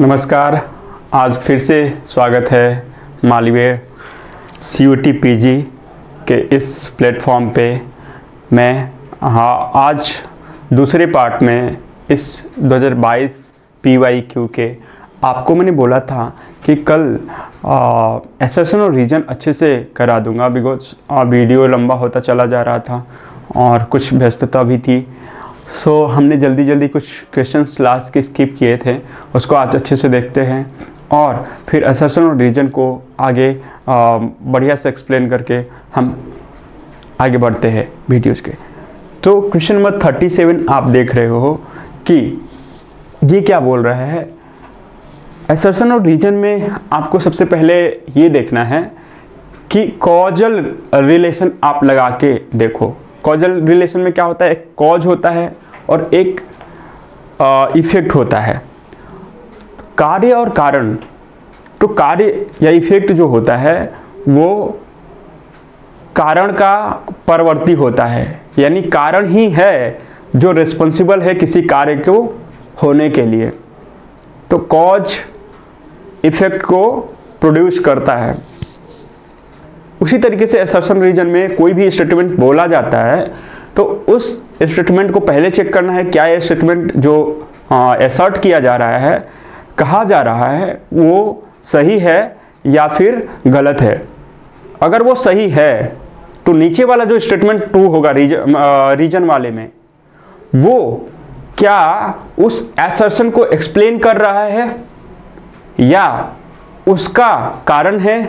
नमस्कार। आज फिर से स्वागत है मालवीय CUET PG के इस प्लेटफॉर्म पे। मैं आज दूसरे पार्ट में इस 2022 PYQ के आपको मैंने बोला था कि कल एसेशन और रीजन अच्छे से करा दूंगा, बिकॉज वीडियो लंबा होता चला जा रहा था और कुछ व्यस्तता भी थी। हमने जल्दी कुछ क्वेश्चंस लास्ट के स्किप किए थे, उसको आज अच्छे से देखते हैं और फिर एसेशन और रीजन को आगे बढ़िया से एक्सप्लेन करके हम आगे बढ़ते हैं वीडियोज़ के। तो क्वेश्चन नंबर 37 आप देख रहे हो कि ये क्या बोल रहा है। एसेशन और रीजन में आपको सबसे पहले ये देखना है कि कॉजल रिलेशन आप लगा के देखो। कॉजल रिलेशन में क्या होता है, एक कॉज होता है और एक इफेक्ट होता है। कार्य और कारण, तो कार्य या इफेक्ट जो होता है वो कारण का परवर्ती होता है, यानी कारण ही है जो रिस्पॉन्सिबल है किसी कार्य को होने के लिए। तो कॉज इफेक्ट को प्रोड्यूस करता है। उसी तरीके से एसर्शन रीजन में कोई भी स्टेटमेंट बोला जाता है तो उस स्टेटमेंट को पहले चेक करना है क्या ये स्टेटमेंट जो एसर्ट किया जा रहा है, कहा जा रहा है, वो सही है या फिर गलत है। अगर वो सही है तो नीचे वाला जो स्टेटमेंट 2 होगा रीजन वाले में, वो क्या उस एसर्शन को एक्सप्लेन कर रहा है या उसका कारण है।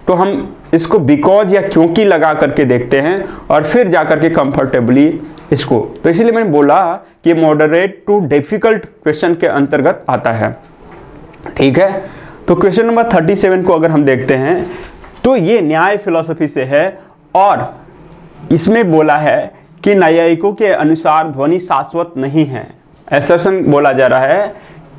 तो हम इसको बिकॉज या क्योंकि लगा करके देखते हैं और फिर जाकर के कंफर्टेबली इसको। तो इसीलिए मैंने बोला कि मॉडरेट टू डिफिकल्ट क्वेश्चन के अंतर्गत आता है। ठीक है, तो क्वेश्चन नंबर 37 को अगर हम देखते हैं तो ये न्याय फिलॉसफी से है और इसमें बोला है कि न्यायिकों के अनुसार ध्वनि शाश्वत नहीं है। एसर्शन बोला जा रहा है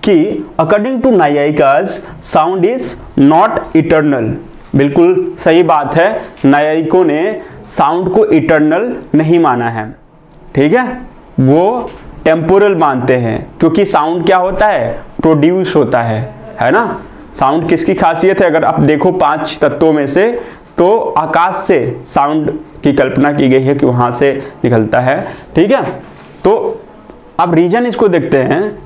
कि according to Naiyayikas sound is not eternal. बिल्कुल सही बात है, न्यायिकों ने साउंड को इटर्नल नहीं माना है। ठीक है, वो टेम्पोरल मानते हैं, क्योंकि साउंड क्या होता है, प्रोड्यूस होता है ना। साउंड किसकी खासियत है, अगर आप देखो 5 तत्वों में से, तो आकाश से साउंड की कल्पना की गई है कि वहां से निकलता है। ठीक है, तो अब रीजन इसको देखते हैं।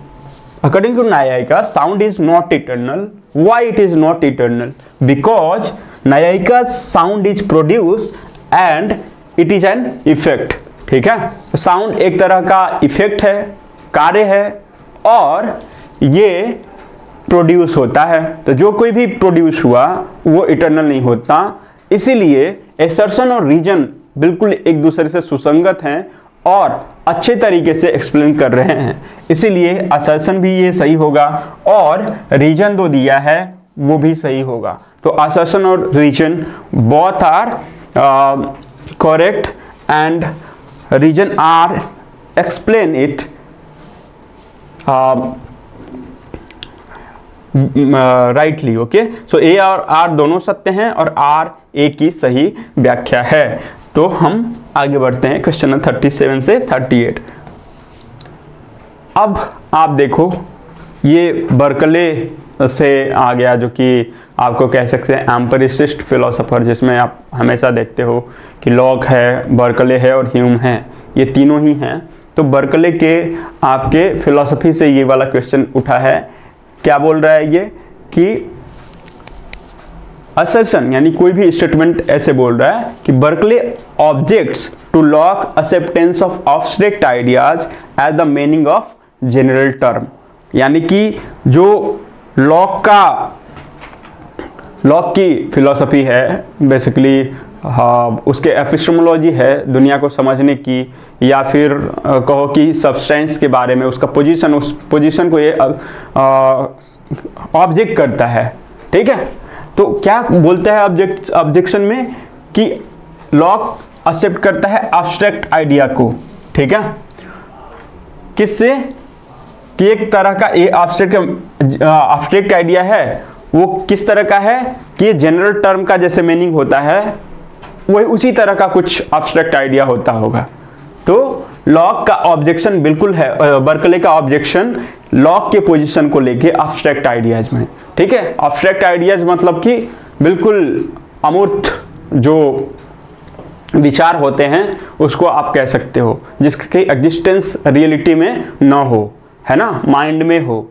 According to Nyayika, sound is not eternal. Why it is not eternal? Because Nyayika's sound is produced and it is an effect. ठीक है, तो साउंड एक तरह का इफेक्ट है, कार्य है और ये प्रोड्यूस होता है। तो जो कोई भी प्रोड्यूस हुआ वो इटर्नल नहीं होता। इसीलिए एसर्शन और रीजन बिल्कुल एक दूसरे से सुसंगत हैं और अच्छे तरीके से एक्सप्लेन कर रहे हैं। इसीलिए असर्शन भी ये सही होगा और रीजन जो दिया है वो भी सही होगा। तो असर्शन और reason both are correct and reason are explain it rightly. Okay, so A और आर दोनों सत्य हैं और आर ए की सही व्याख्या है। तो हम आगे बढ़ते हैं क्वेश्चन 37 से 38। अब आप देखो ये बर्कले से आ गया, जो कि आपको कह सकते हैं एम्पिरिसिस्ट फिलोसोफर, जिसमें आप हमेशा देखते हो कि लॉक है, बर्कले है और ह्यूम है, ये तीनों ही हैं। तो बर्कले के आपके फिलोसफी से ये वाला क्वेश्चन उठा है। क्या बोल रहा है ये कि असर्शन यानी कोई भी स्टेटमेंट ऐसे बोल रहा है कि Berkeley objects to Locke acceptance of abstract ideas as the meaning of general term. यानी कि जो लॉक की फिलॉसफी है बेसिकली, उसके एपिस्टेमोलॉजी है दुनिया को समझने की, या फिर कहो कि सब्सटेंस के बारे में उसका पोजीशन, उस पोजीशन को ये ऑब्जेक्ट करता है। ठीक है, तो क्या बोलता है ऑब्जेक्शन में कि लॉक एक्सेप्ट करता है एब्स्ट्रैक्ट आइडिया को। ठीक है, किससे कि एक तरह का ये एब्स्ट्रैक्ट आइडिया है, वो किस तरह का है कि ये जनरल टर्म का जैसे मीनिंग होता है वही उसी तरह का कुछ एब्स्ट्रैक्ट आइडिया होता होगा। तो लॉक का ऑब्जेक्शन बिल्कुल है, बर्कले का ऑब्जेक्शन लॉग के पोजीशन को लेके एब्स्ट्रैक्ट आइडियाज में। ठीक है, एब्स्ट्रैक्ट आइडियाज मतलब कि बिल्कुल अमूर्त जो विचार होते हैं उसको आप कह सकते हो, जिसकी एग्जिस्टेंस रियलिटी में न हो, है ना, माइंड में हो,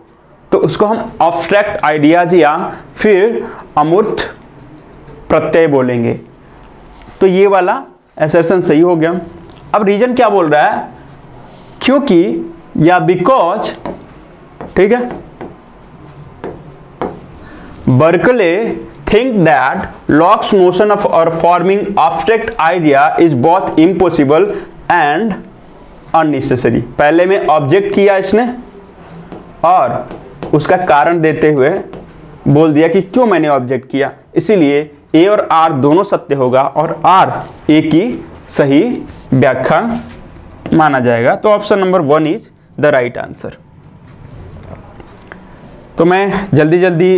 तो उसको हम एब्स्ट्रैक्ट आइडियाज या फिर अमूर्त प्रत्यय बोलेंगे। तो ये वाला असर्शन सही हो गया। अब रीजन क्या बोल रहा है, क्योंकि या बिकॉज, ठीक है, Berkeley think that Locke's notion of or forming abstract idea is both impossible and unnecessary। पहले में ऑब्जेक्ट किया इसने और उसका कारण देते हुए बोल दिया कि क्यों मैंने ऑब्जेक्ट किया, इसीलिए ए और आर दोनों सत्य होगा और आर ए की सही व्याख्या माना जाएगा। तो option number 1 is the right answer. तो मैं जल्दी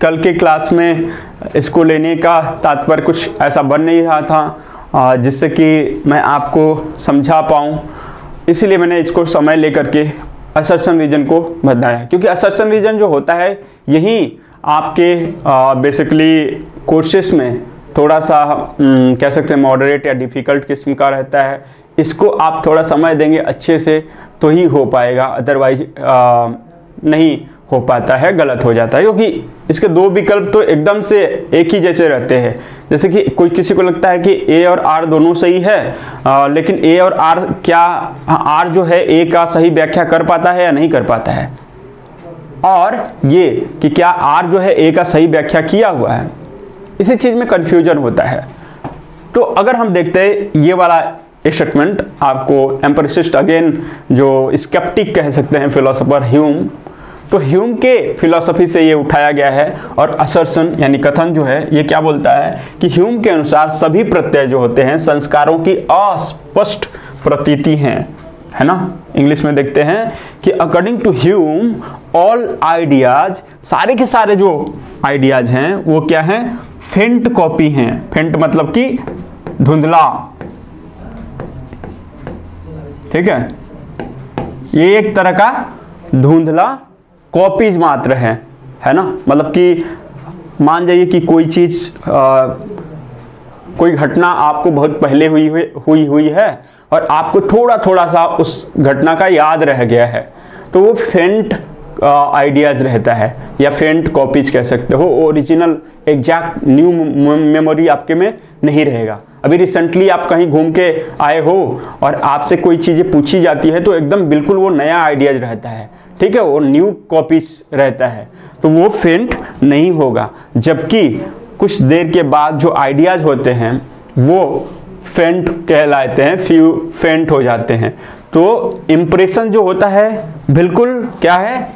कल के क्लास में इसको लेने का तात्पर्य कुछ ऐसा बन नहीं रहा था जिससे कि मैं आपको समझा पाऊँ, इसीलिए मैंने इसको समय लेकर के असर्शन रीजन को बताया, क्योंकि असर्शन रीजन जो होता है यही आपके बेसिकली कोर्सेस में थोड़ा सा कह सकते हैं मॉडरेट या डिफ़िकल्ट किस्म का रहता है। इसको आप थोड़ा समय देंगे अच्छे से तो ही हो पाएगा, अदरवाइज नहीं हो पाता है, गलत हो जाता है, क्योंकि इसके दो विकल्प तो एकदम से एक ही जैसे रहते हैं। जैसे कि कोई किसी को लगता है कि ए और आर दोनों सही है, लेकिन ए और आर क्या आर जो है ए का सही व्याख्या कर पाता है या नहीं कर पाता है, और ये कि क्या आर जो है ए का सही व्याख्या किया हुआ है, इसी चीज़ में कन्फ्यूजन होता है। तो अगर हम देखते हैं ये वाला स्टेटमेंट, आपको एम्पिरिसिस्ट अगेन जो स्केप्टिक कह सकते हैं फिलोसोफर ह्यूम, तो ह्यूम के फिलॉसफी से ये उठाया गया है। और असर्शन यानी कथन जो है ये क्या बोलता है कि ह्यूम के अनुसार सभी प्रत्यय जो होते हैं संस्कारों की अस्पष्ट प्रतीति हैं, है ना। इंग्लिश में देखते हैं कि according to Hume all ideas, सारे के सारे जो आइडियाज हैं वो क्या हैं, फेंट कॉपी हैं। फेंट मतलब कि धुंधला, ठीक है, ये एक तरह का धुंधला कॉपीज मात्र है ना। मतलब कि मान जाइए कि कोई चीज़ कोई घटना आपको बहुत पहले हुई है और आपको थोड़ा सा उस घटना का याद रह गया है, तो वो फेंट आइडियाज रहता है या फेंट कॉपीज कह सकते हो। ओरिजिनल एग्जैक्ट न्यू मेमोरी आपके में नहीं रहेगा। अभी रिसेंटली आप कहीं घूम के आए हो और आपसे कोई चीज़ें पूछी जाती है तो एकदम बिल्कुल वो नया आइडियाज रहता है, ठीक है, वो न्यू कॉपीज रहता है, तो वो फेंट नहीं होगा। जबकि कुछ देर के बाद जो आइडियाज होते हैं वो फेंट कहलाते हैं, फेंट हो जाते हैं। तो इम्प्रेशन जो होता है बिल्कुल क्या है,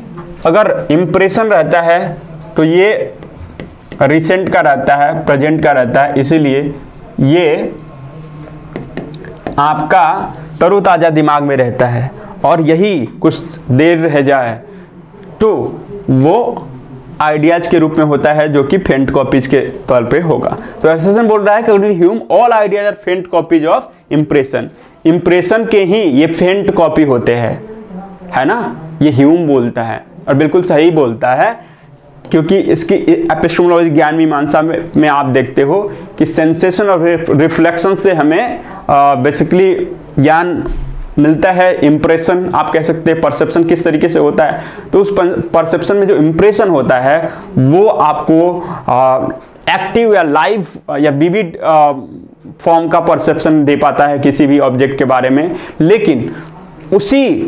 अगर इम्प्रेशन रहता है तो ये रिसेंट का रहता है, प्रेजेंट का रहता है, इसीलिए ये आपका तरोताज़ा दिमाग में रहता है। और यही कुछ देर रह जाए तो वो आइडियाज के रूप में होता है जो कि फेंट कॉपीज के तौर पे होगा। तो असर्शन बोल रहा है कि ह्यूम ऑल आइडियाज आर फेंट कॉपीज ऑफ इम्प्रेशन। इम्प्रेशन के ही ये फेंट कॉपी होते हैं, है ना, ये ह्यूम बोलता है और बिल्कुल सही बोलता है, क्योंकि इसकी एपिस्टेमोलॉजी ज्ञान मीमांसा में आप देखते हो कि सेंसेशन और रिफ्लेक्शन से हमें बेसिकली ज्ञान मिलता है। इम्प्रेशन आप कह सकते हैं, परसेप्शन किस तरीके से होता है, तो उस परसेप्शन में जो इम्प्रेशन होता है वो आपको एक्टिव या लाइव या विविड फॉर्म का परसेप्शन दे पाता है किसी भी ऑब्जेक्ट के बारे में। लेकिन उसी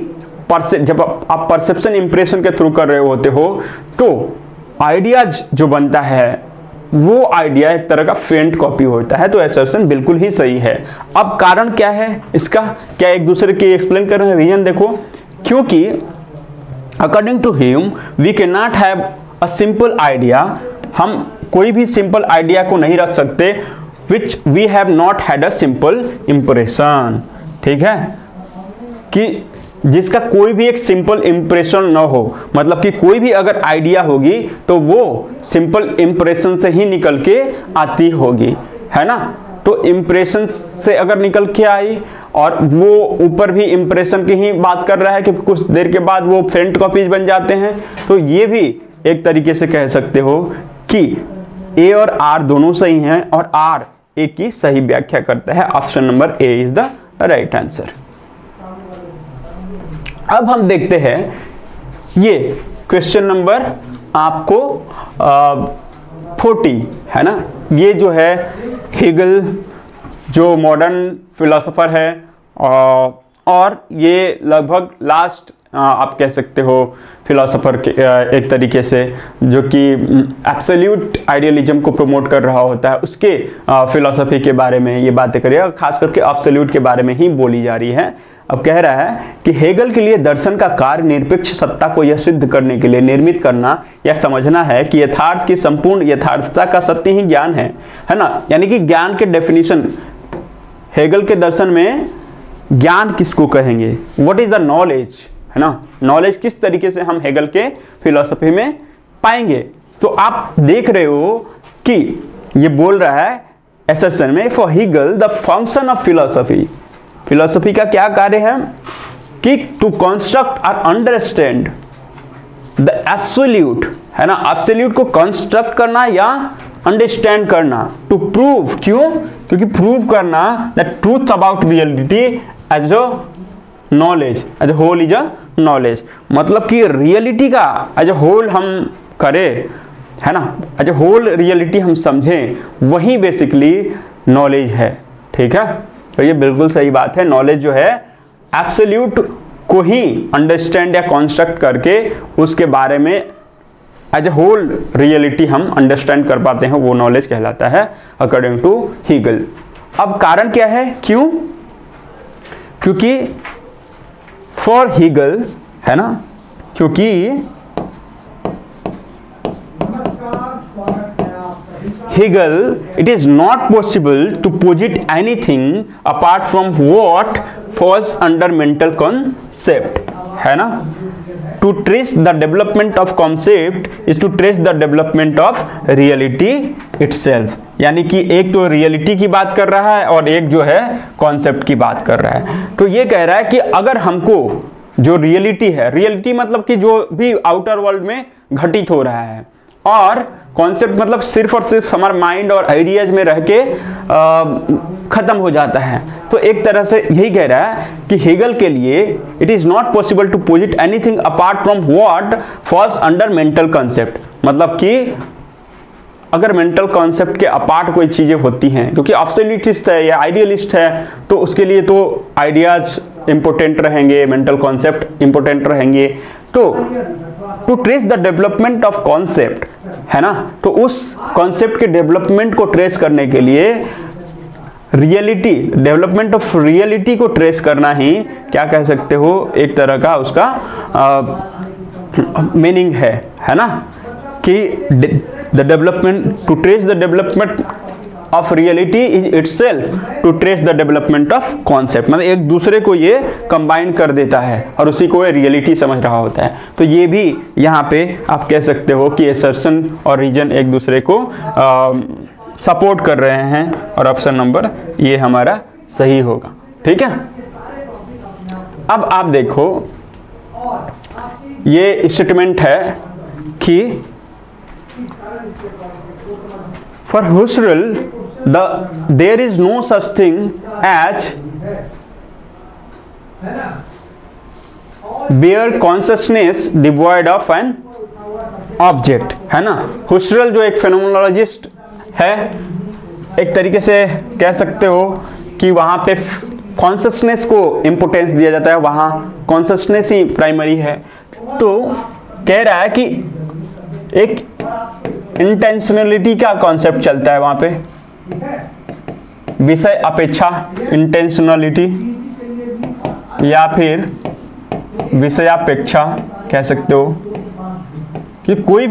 जब आप परसेप्शन इम्प्रेशन के थ्रू कर रहे होते हो तो आइडियाज जो बनता है वो आइडिया एक तरह का फेंट कॉपी होता है। तो असर्शन बिल्कुल ही सही है। अब कारण क्या है इसका, क्या एक दूसरे की एक्सप्लेन कर रहे हैं, रीजन देखो, क्योंकि according to Hume we can not have a simple idea, हम कोई भी सिंपल आइडिया को नहीं रख सकते which we have not had a simple impression, ठीक है, कि जिसका कोई भी एक सिंपल इम्प्रेशन ना हो। मतलब कि कोई भी अगर आइडिया होगी तो वो सिंपल इम्प्रेशन से ही निकल के आती होगी, है ना। तो इम्प्रेशन से अगर निकल के आई और वो ऊपर भी इम्प्रेशन की ही बात कर रहा है कि कुछ देर के बाद वो फ्रंट कॉपीज बन जाते हैं, तो ये भी एक तरीके से कह सकते हो कि ए और आर दोनों सही हैं और आर ए की सही व्याख्या करता है। Option number A is the right answer. अब हम देखते हैं ये क्वेश्चन नंबर आपको 40 है ना। ये जो है हेगल जो मॉडर्न फिलोसोफर है और ये लगभग लास्ट आप कह सकते हो फिलोसोफर के एक तरीके से जो कि एब्सोल्यूट आइडियलिज्म को प्रमोट कर रहा होता है, उसके फिलोसफी के बारे में ये बातें करिए और खास करके एब्सोल्यूट के बारे में ही बोली जा रही है। अब कह रहा है कि हेगल के लिए दर्शन का कार्य निरपेक्ष सत्ता को यह सिद्ध करने के लिए निर्मित करना या समझना है कि यथार्थ की संपूर्ण यथार्थता का सत्य ही ज्ञान है ना। यानी कि ज्ञान के डेफिनेशन हेगल के दर्शन में ज्ञान किसको कहेंगे, व्हाट इज द नॉलेज, है ना। नॉलेज किस तरीके से हम हेगल के फिलॉसफी में पाएंगे। तो आप देख रहे हो कि ये बोल रहा है एसर्शन में, for Hegel the function of philosophy, philosophy का क्या कार्य है कि टू कंस्ट्रक्ट और अंडरस्टैंड द एब्सोल्यूट, है ना। एब्सोल्यूट को कंस्ट्रक्ट करना या अंडरस्टैंड करना, टू प्रूव, क्यों, क्योंकि प्रूव करना the truth about reality as a knowledge, as a whole is a knowledge. मतलब कि रियलिटी का एज अ होल हम करें, है ना, एज अ होल रियलिटी हम समझें, वही बेसिकली नॉलेज है। ठीक है, तो ये बिल्कुल सही बात है। नॉलेज जो है एब्सोल्यूट को ही अंडरस्टैंड या कॉन्स्ट्रक्ट करके उसके बारे में एज ए होल रियलिटी हम अंडरस्टैंड कर पाते हैं, वो नॉलेज कहलाता है अकॉर्डिंग टू हेगल। अब कारण क्या है, क्यों, क्योंकि फॉर हेगल, है ना, क्योंकि Hegel, it is not possible to posit anything apart from what falls under mental concept, है ना। To trace the development of concept is to trace the development of reality itself। यानी कि एक तो reality की बात कर रहा है और एक जो है कॉन्सेप्ट की बात कर रहा है। तो ये कह रहा है कि अगर हमको जो रियलिटी है, रियलिटी मतलब कि जो भी आउटर वर्ल्ड में घटित हो रहा है, और कॉन्सेप्ट मतलब सिर्फ और सिर्फ हमारे माइंड और आइडियाज में रह के खत्म हो जाता है। तो एक तरह से यही कह रहा है कि हेगल के लिए it is not possible to posit anything apart from what falls under mental concept. मतलब कि अगर मेंटल कॉन्सेप्ट के अपार्ट कोई चीजें होती हैं, क्योंकि एब्सोल्यूटिस्ट है या आइडियलिस्ट है, तो उसके लिए तो आइडियाज इंपोर्टेंट रहेंगे, मेंटल कॉन्सेप्ट इंपोर्टेंट रहेंगे। तो to trace the development of concept, है ना, तो उस कॉन्सेप्ट के डेवलपमेंट को ट्रेस करने के लिए रियलिटी, डेवलपमेंट ऑफ रियलिटी को ट्रेस करना ही क्या कह सकते हो, एक तरह का उसका मीनिंग है ना, कि the development, to trace the development of reality is itself to trace the development of concept. मतलब एक दूसरे को ये कंबाइन कर देता है और उसी को ये रियलिटी समझ रहा होता है। तो ये भी यहाँ पे आप कह सकते हो कि असर्शन और रीजन एक दूसरे को सपोर्ट कर रहे हैं, और ऑप्शन नंबर ये हमारा सही होगा। ठीक है, अब आप देखो ये स्टेटमेंट है कि for Husserl there is no such thing as bare consciousness devoid of an object, है ना। हुसरल जो एक फेनोमेनोलॉजिस्ट है, एक तरीके से कह सकते हो कि वहां पे कॉन्शसनेस को इंपोर्टेंस दिया जाता है, वहां कॉन्शसनेस ही प्राइमरी है। तो कह रहा है कि एक इंटेंशनलिटी का कॉन्सेप्ट चलता है वहां पे, विषय अपेक्षा इंटेंशनलिटी, या फिर विषयापेक्षा कह सकते हो, कि कोई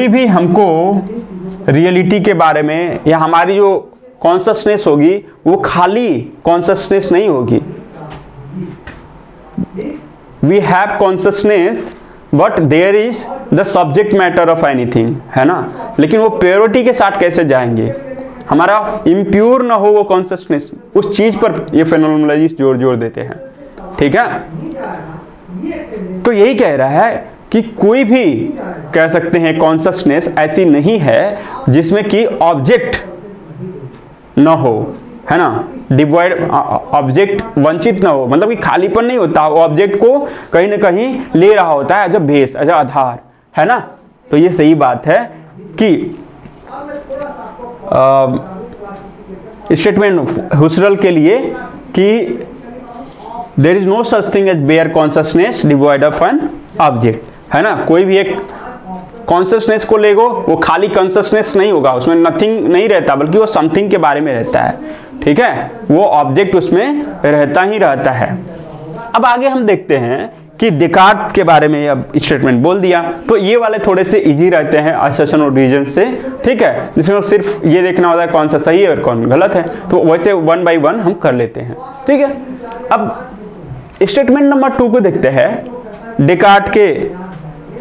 भी हमको रियलिटी के बारे में या हमारी जो कॉन्शसनेस होगी वो खाली कॉन्शसनेस नहीं होगी। We have consciousness but there is the subject matter of anything, है ना, लेकिन वो प्योरिटी के साथ कैसे जाएंगे, हमारा इम्प्योर ना हो वो कॉन्शसनेस, उस चीज पर ये फेनोमेनोलॉजिस्ट जोर देते हैं। ठीक है, तो यही कह रहा है कि कोई भी कह सकते हैं कॉन्शसनेस ऐसी नहीं है जिसमें कि ऑब्जेक्ट न हो, है ना, डिवॉइड, ऑब्जेक्ट वंचित ना हो, मतलब कि खालीपन नहीं होता, ऑब्जेक्ट को कहीं ना कहीं ले रहा होता है as a base, as a aadhaar, है ना। तो ये सही बात है कि स्टेटमेंट हुसरल के लिए कि there is no such thing as bare consciousness devoid of an object, है ना। कोई भी एक कॉन्शसनेस को लेगो, वो खाली कॉन्शसनेस नहीं होगा, उसमें नथिंग नहीं रहता, बल्कि वो समथिंग के बारे में रहता है। ठीक है, वो ऑब्जेक्ट उसमें रहता ही रहता है। अब आगे हम देखते हैं कि डेकार्ट के बारे में अब स्टेटमेंट बोल दिया, तो ये वाले थोड़े से इजी रहते हैं असर्शन और रीजन से। ठीक है, जिसमें सिर्फ ये देखना होता है कौन सा सही है और कौन गलत है, तो वैसे 1 by 1 हम कर लेते हैं। ठीक है, अब स्टेटमेंट नंबर 2 को देखते हैं। डेकार्ट के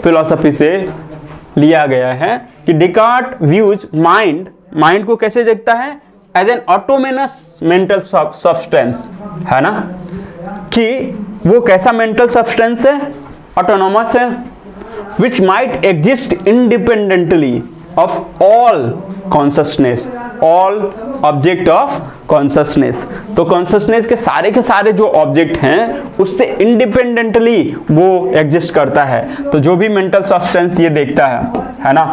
फिलॉसफी से लिया गया है कि डेकार्ट व्यूज माइंड को कैसे देखता है, एज एन ऑटोमेनस मेंटल सब्सटेंस, है ना, कि वो कैसा मेंटल सब्सटेंस है, ऑटोनोमस है, which might exist independently of all consciousness, all object of consciousness. तो कॉन्शसनेस के सारे जो ऑब्जेक्ट हैं उससे इंडिपेंडेंटली वो एग्जिस्ट करता है। तो जो भी मेंटल सब्सटेंस ये देखता है ना,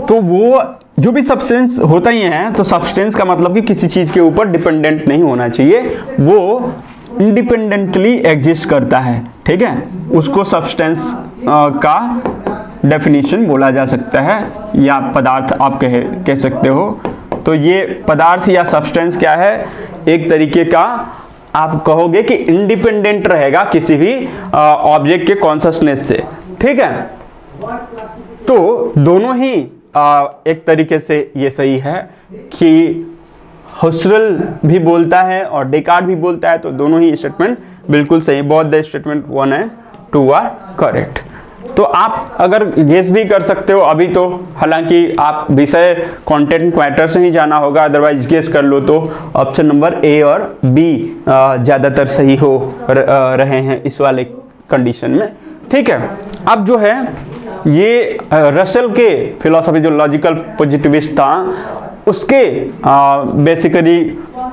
तो वो जो भी सब्सटेंस होता ही है, तो सब्सटेंस का मतलब कि किसी चीज के ऊपर डिपेंडेंट नहीं होना चाहिए, वो इंडिपेंडेंटली एग्जिस्ट करता है। ठीक है, उसको सब्सटेंस का डेफिनेशन बोला जा सकता है, या पदार्थ आप कह सकते हो। तो ये पदार्थ या सब्सटेंस क्या है, एक तरीके का आप कहोगे कि इंडिपेंडेंट रहेगा किसी भी ऑब्जेक्ट के कॉन्शसनेस से। ठीक है, तो दोनों ही एक तरीके से ये सही है कि हुसरल भी बोलता है और डेकार्ट भी बोलता है, तो दोनों ही स्टेटमेंट बिल्कुल सही, both the statement 1 and 2 are correct. तो आप अगर गेस भी कर सकते हो अभी, तो हालांकि आप विषय कंटेंट मैटर से ही जाना होगा, अदरवाइज गेस कर लो तो ऑप्शन नंबर ए और बी ज़्यादातर सही हो रहे हैं इस वाले कंडीशन में। ठीक है, अब जो है ये रसेल के फिलॉसफी जो लॉजिकल पॉजिटिविस्ट था उसके बेसिकली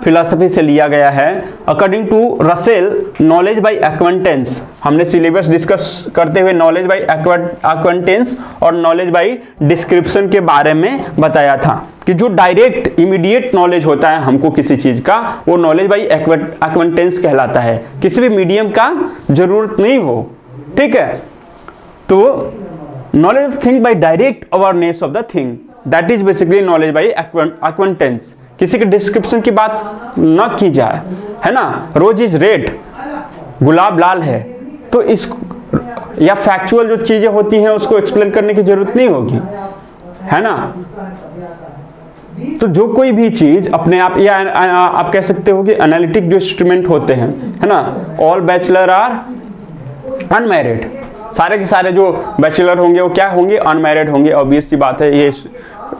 फिलॉसफी से लिया गया है। According to Russell, knowledge by acquaintance, हमने सिलेबस डिस्कस करते हुए नॉलेज बाय एक्वेंटेंस और नॉलेज बाय डिस्क्रिप्शन के बारे में बताया था कि जो डायरेक्ट इमीडिएट नॉलेज होता है हमको किसी चीज का, वो नॉलेज बाय एक्वेंटेंस कहलाता है, किसी भी मीडियम का जरूरत नहीं हो। ठीक है, तो knowledge of thing by direct awareness of the thing, that is basically knowledge by acquaintance। किसी के डिस्क्रिप्शन की बात न की जाए, है ना, रोज इज रेड, गुलाब लाल है, तो इस या फैक्चुअल जो चीजें होती हैं उसको एक्सप्लेन करने की जरूरत नहीं होगी, है ना। तो जो कोई भी चीज अपने आप, या आप कह सकते हो कि एनालिटिक जो इंस्ट्रूमेंट होते हैं, है ना, ऑल बैचलर आर अनमैरिड, सारे के सारे जो बैचलर होंगे वो क्या होंगे, अनमैरिड होंगे, ऑब्वियस सी बात है ये।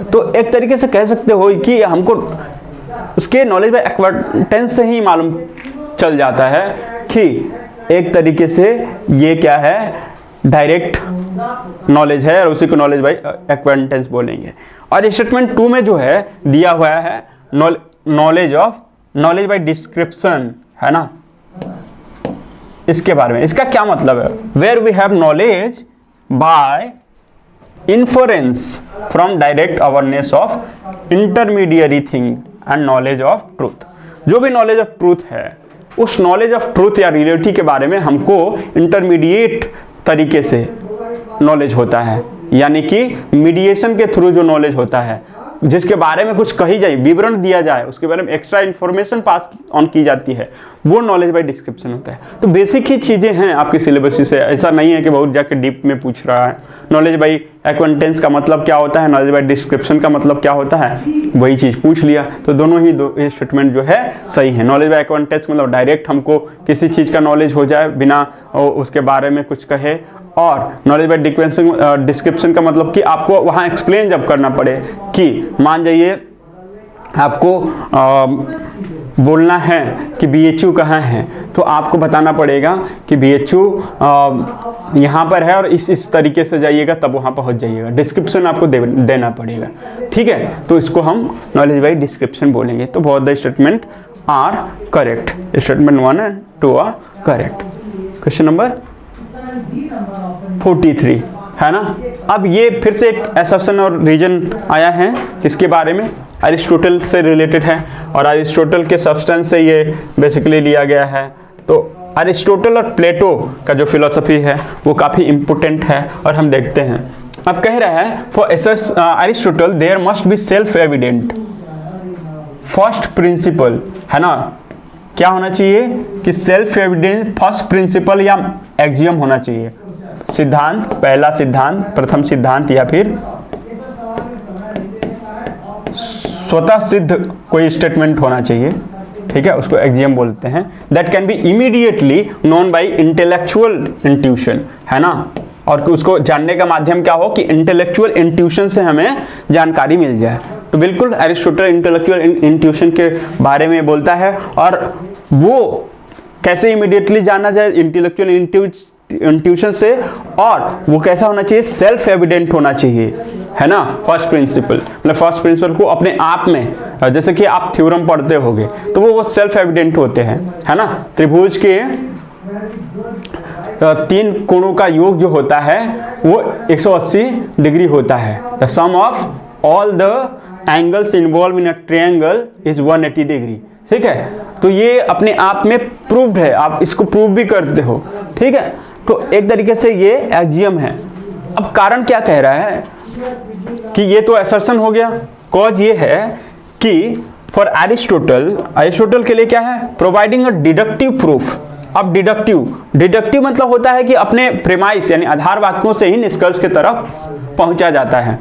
तो एक तरीके से कह सकते हो कि हमको उसके नॉलेज बाय एक्वेंटेंस से ही मालूम चल जाता है कि एक तरीके से ये क्या है, डायरेक्ट नॉलेज है, और उसी को नॉलेज बाय एक्वेंटेंस बोलेंगे। और स्टेटमेंट 2 में जो है दिया हुआ है नॉलेज बाय डिस्क्रिप्शन, है ना, इसके बारे में, इसका क्या मतलब है, where we have knowledge by inference from direct awareness of intermediary thing and knowledge of truth. जो भी नॉलेज ऑफ ट्रूथ है, उस नॉलेज ऑफ ट्रूथ या रियलिटी के बारे में हमको इंटरमीडिएट तरीके से नॉलेज होता है, यानी कि मीडिएशन के थ्रू जो नॉलेज होता है, जिसके बारे में कुछ कही जाए, विवरण दिया जाए, उसके बारे में एक्स्ट्रा इंफॉर्मेशन पास ऑन की जाती है, वो नॉलेज बाय डिस्क्रिप्शन होता है। तो बेसिक ही चीज़ें हैं आपकी सिलेबस से, ऐसा नहीं है कि बहुत जाके डीप में पूछ रहा है। नॉलेज बाय एक्वेंटेंस का मतलब क्या होता है, नॉलेज बाय डिस्क्रिप्शन का मतलब क्या होता है, वही चीज़ पूछ लिया। तो दोनों ही दो स्टेटमेंट जो है सही है। नॉलेज बाय एक्वेंटेंस मतलब डायरेक्ट हमको किसी चीज़ का नॉलेज हो जाए बिना उसके बारे में कुछ कहे, और नॉलेज बाय डिस्क्रिप्शन का मतलब कि आपको वहाँ एक्सप्लेन जब करना पड़े कि मान जाइए आपको बोलना है कि BHU कहाँ है, तो आपको बताना पड़ेगा कि BHU यहाँ पर है और इस तरीके से जाइएगा तब वहाँ पहुँच जाइएगा। डिस्क्रिप्शन आपको देना पड़ेगा, ठीक है। तो इसको हम नॉलेज बाय डिस्क्रिप्शन बोलेंगे। तो both the statement are correct, statement 1 and 2 are correct. Question number 43 है ना। अब ये फिर से एक असर्शन और रीजन आया है, किसके बारे में, अरिस्टोटल से रिलेटेड है और अरिस्टोटल के सब्सटेंस से ये बेसिकली लिया गया है। तो अरिस्टोटल और प्लेटो का जो फिलॉसफी है वो काफ़ी इम्पोर्टेंट है और हम देखते हैं। अब कह रहा है for Aristotle there must be self evident first principle, है ना। क्या होना चाहिए कि सेल्फ एविडेंट फर्स्ट प्रिंसिपल या एक्सियम होना चाहिए, सिद्धांत, पहला सिद्धांत, प्रथम सिद्धांत या फिर स्वतः सिद्ध कोई स्टेटमेंट होना चाहिए, ठीक है, उसको एक्सियम बोलते हैं। That can be immediately known by intellectual intuition, है ना। और उसको जानने का माध्यम क्या हो कि इंटेलेक्चुअल इंट्यूशन से हमें जानकारी मिल जाए। तो बिल्कुल अरिस्टोटल इंटेलेक्चुअल इंट्यूशन के बारे में बोलता है और वो कैसे इमीडिएटली जाना जाए इंटेलेक्चुअल इंट्यूशन से, और वो कैसा होना चाहिए, सेल्फ एविडेंट होना चाहिए, है ना। फर्स्ट प्रिंसिपल मतलब फर्स्ट प्रिंसिपल को अपने आप में, जैसे कि आप थ्योरम पढ़ते होगे तो वो सेल्फ एविडेंट होते हैं, है ना। त्रिभुज के 3 कोणों का योग जो होता है वो 180 डिग्री होता है। The sum of all the angles involve in a triangle is 180 degree, ठीक है। तो ये अपने आप में प्रूव्ड है, आप इसको प्रूव भी करते हो, ठीक है। तो एक तरीके से ये एक्सियम है। अब कारण क्या कह रहा है कि ये तो असर्शन हो गया, कॉज ये है कि फॉर अरिस्टोटल के लिए क्या है, प्रोवाइडिंग अ डिडक्टिव प्रूफ। अब डिडक्टिव मतलब होता है कि अपने प्रेमाइस यानी आधार वाक्यों से ही निष्कर्ष की तरफ पहुंचा जाता है।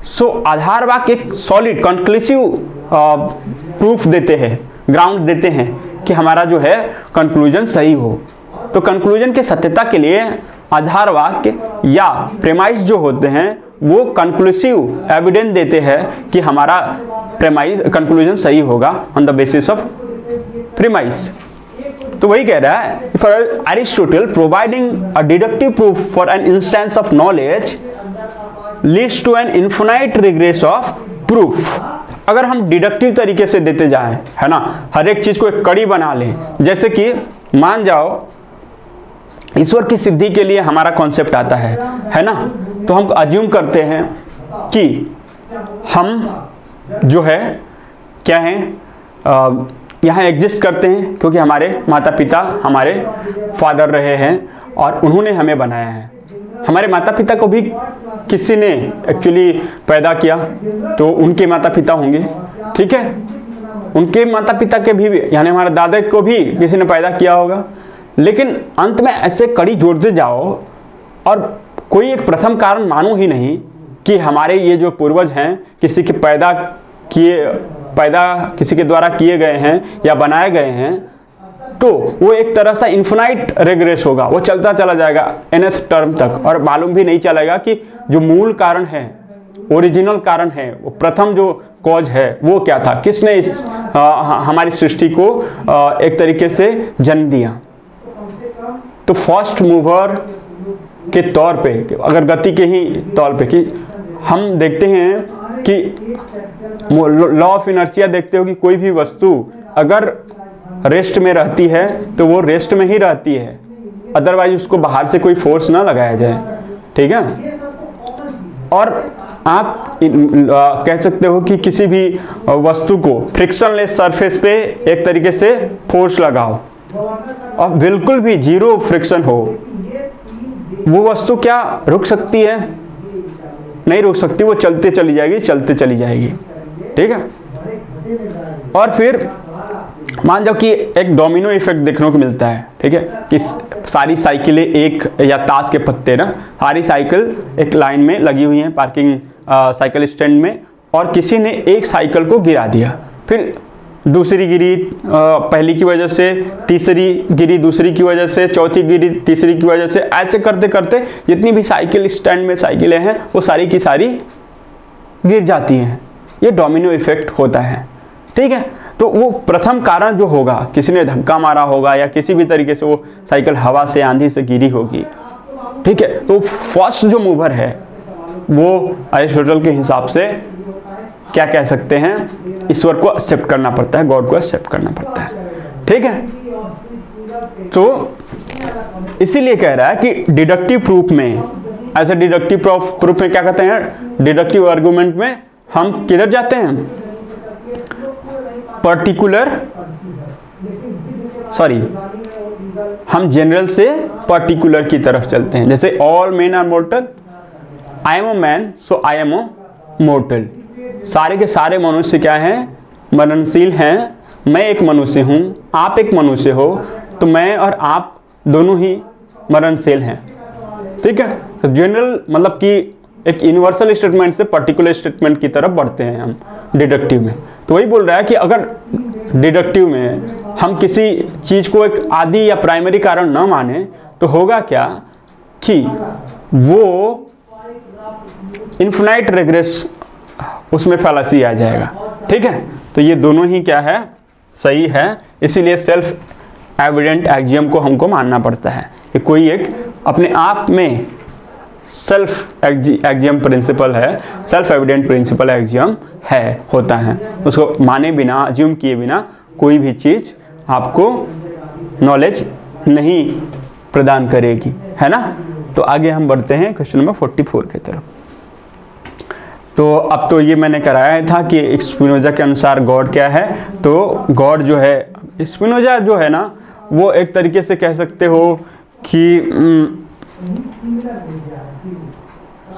सो आधार वाक्य एक सॉलिड कंक्लूसिव प्रूफ देते हैं, ग्राउंड देते हैं कि हमारा जो है कंक्लूजन सही हो। तो कंक्लूजन के सत्यता के लिए आधार वाक्य या प्रेमाइस जो होते हैं वो कंक्लूसिव एविडेंस देते हैं कि हमारा प्रेमाइस कंक्लूजन सही होगा on the basis of premise. तो वही कह रहा है, for Aristotle providing a deductive proof for an instance of knowledge leads to an infinite regress of proof. अगर हम डिडक्टिव तरीके से देते जाएं, है ना, हर एक चीज को एक कड़ी बना लें, जैसे कि मान जाओ ईश्वर की सिद्धि के लिए हमारा कॉन्सेप्ट आता है ना। तो हम अज्यूम करते हैं कि हम जो है क्या हैं, यहाँ एग्जिस्ट करते हैं क्योंकि हमारे माता पिता हमारे फादर रहे हैं और उन्होंने हमें बनाया है। हमारे माता पिता को भी किसी ने एक्चुअली पैदा किया तो उनके माता पिता होंगे, ठीक है। उनके माता पिता के भी यानी हमारे दादा को भी किसी ने पैदा किया होगा। लेकिन अंत में ऐसे कड़ी जोड़ते जाओ और कोई एक प्रथम कारण मानो ही नहीं कि हमारे ये जो पूर्वज हैं किसी के पैदा किसी के द्वारा किए गए हैं या बनाए गए हैं, तो वो एक तरह से इन्फिनाइट रेग्रेस होगा, वो चलता चला जाएगा nth टर्म तक और मालूम भी नहीं चलेगा कि जो मूल कारण है, ओरिजिनल कारण है, वो प्रथम जो कॉज है वो क्या था, किसने इस हमारी सृष्टि को एक तरीके से जन्म दिया। तो फर्स्ट मूवर के तौर पे, अगर गति के ही तौर पे, कि हम देखते हैं कि लॉ ऑफ इनर्शिया देखते हो कि कोई भी वस्तु अगर रेस्ट में रहती है तो वो रेस्ट में ही रहती है, अदरवाइज उसको बाहर से कोई फोर्स ना लगाया जाए, ठीक है। और आप कह सकते हो कि किसी भी वस्तु को फ्रिक्शनलेस सरफेस पे एक तरीके से फोर्स लगाओ और बिल्कुल भी जीरो फ्रिक्शन हो, वो वस्तु क्या रुक सकती है? नहीं रुक सकती, वो चलते चली जाएगी, ठीक है। और फिर मान जाओ कि एक डोमिनो इफेक्ट देखने को मिलता है, ठीक है, कि सारी साइकिलें एक या ताश के पत्ते ना, सारी साइकिल एक लाइन में लगी हुई हैं पार्किंग साइकिल स्टैंड में, और किसी ने एक साइकिल को गिरा दिया, फिर दूसरी गिरी पहली की वजह से, तीसरी गिरी दूसरी की वजह से, चौथी गिरी तीसरी की वजह से, ऐसे करते करते जितनी भी साइकिल स्टैंड में साइकिलें हैं वो सारी की सारी गिर जाती हैं। ये डोमिनो इफेक्ट होता है, ठीक है। तो वो प्रथम कारण जो होगा, किसी ने धक्का मारा होगा या किसी भी तरीके से वो साइकिल हवा से, आंधी से गिरी होगी, ठीक है। तो फर्स्ट जो मूवर है वो अरिस्टोटल के हिसाब से क्या कह सकते हैं, ईश्वर को एक्सेप्ट करना पड़ता है, गॉड को एक्सेप्ट करना पड़ता है, ठीक है। तो इसीलिए कह रहा है कि डिडक्टिव प्रूफ में, ऐसे डिडक्टिव प्रूफ में क्या कहते हैं, डिडक्टिव आर्गुमेंट में हम किधर जाते हैं, पर्टिकुलर, सॉरी, हम जनरल से पर्टिकुलर की तरफ चलते हैं। जैसे all men are mortal, I am a man so I am a mortal. सारे के सारे मनुष्य क्या हैं, मरणशील हैं। मैं एक मनुष्य हूं, आप एक मनुष्य हो, तो मैं और आप दोनों ही मरणशील हैं, ठीक है। तो जनरल मतलब कि एक यूनिवर्सल स्टेटमेंट से पर्टिकुलर स्टेटमेंट की तरफ बढ़ते हैं हम डिडक्टिव में। तो वही बोल रहा है कि अगर डिडक्टिव में हम किसी चीज को एक आदि या प्राइमरी कारण न माने तो होगा क्या कि वो इन्फिनाइट रेग्रेस, उसमें फैलासी आ जाएगा, ठीक है। तो ये दोनों ही क्या है, सही है। इसीलिए सेल्फ एविडेंट एक्सियम को हमको मानना पड़ता है कि कोई एक अपने आप में सेल्फ एक्सियम प्रिंसिपल है, सेल्फ एविडेंट प्रिंसिपल एक्सियम है, होता है। उसको माने बिना, अज्यूम किए बिना कोई भी चीज़ आपको नॉलेज नहीं प्रदान करेगी, है ना। तो आगे हम बढ़ते हैं क्वेश्चन नंबर 44 की तरफ। तो अब तो ये मैंने कराया था कि स्पिनोजा के अनुसार गॉड क्या है। तो गॉड जो है, स्पिनोजा जो है ना, वो एक तरीके से कह सकते हो कि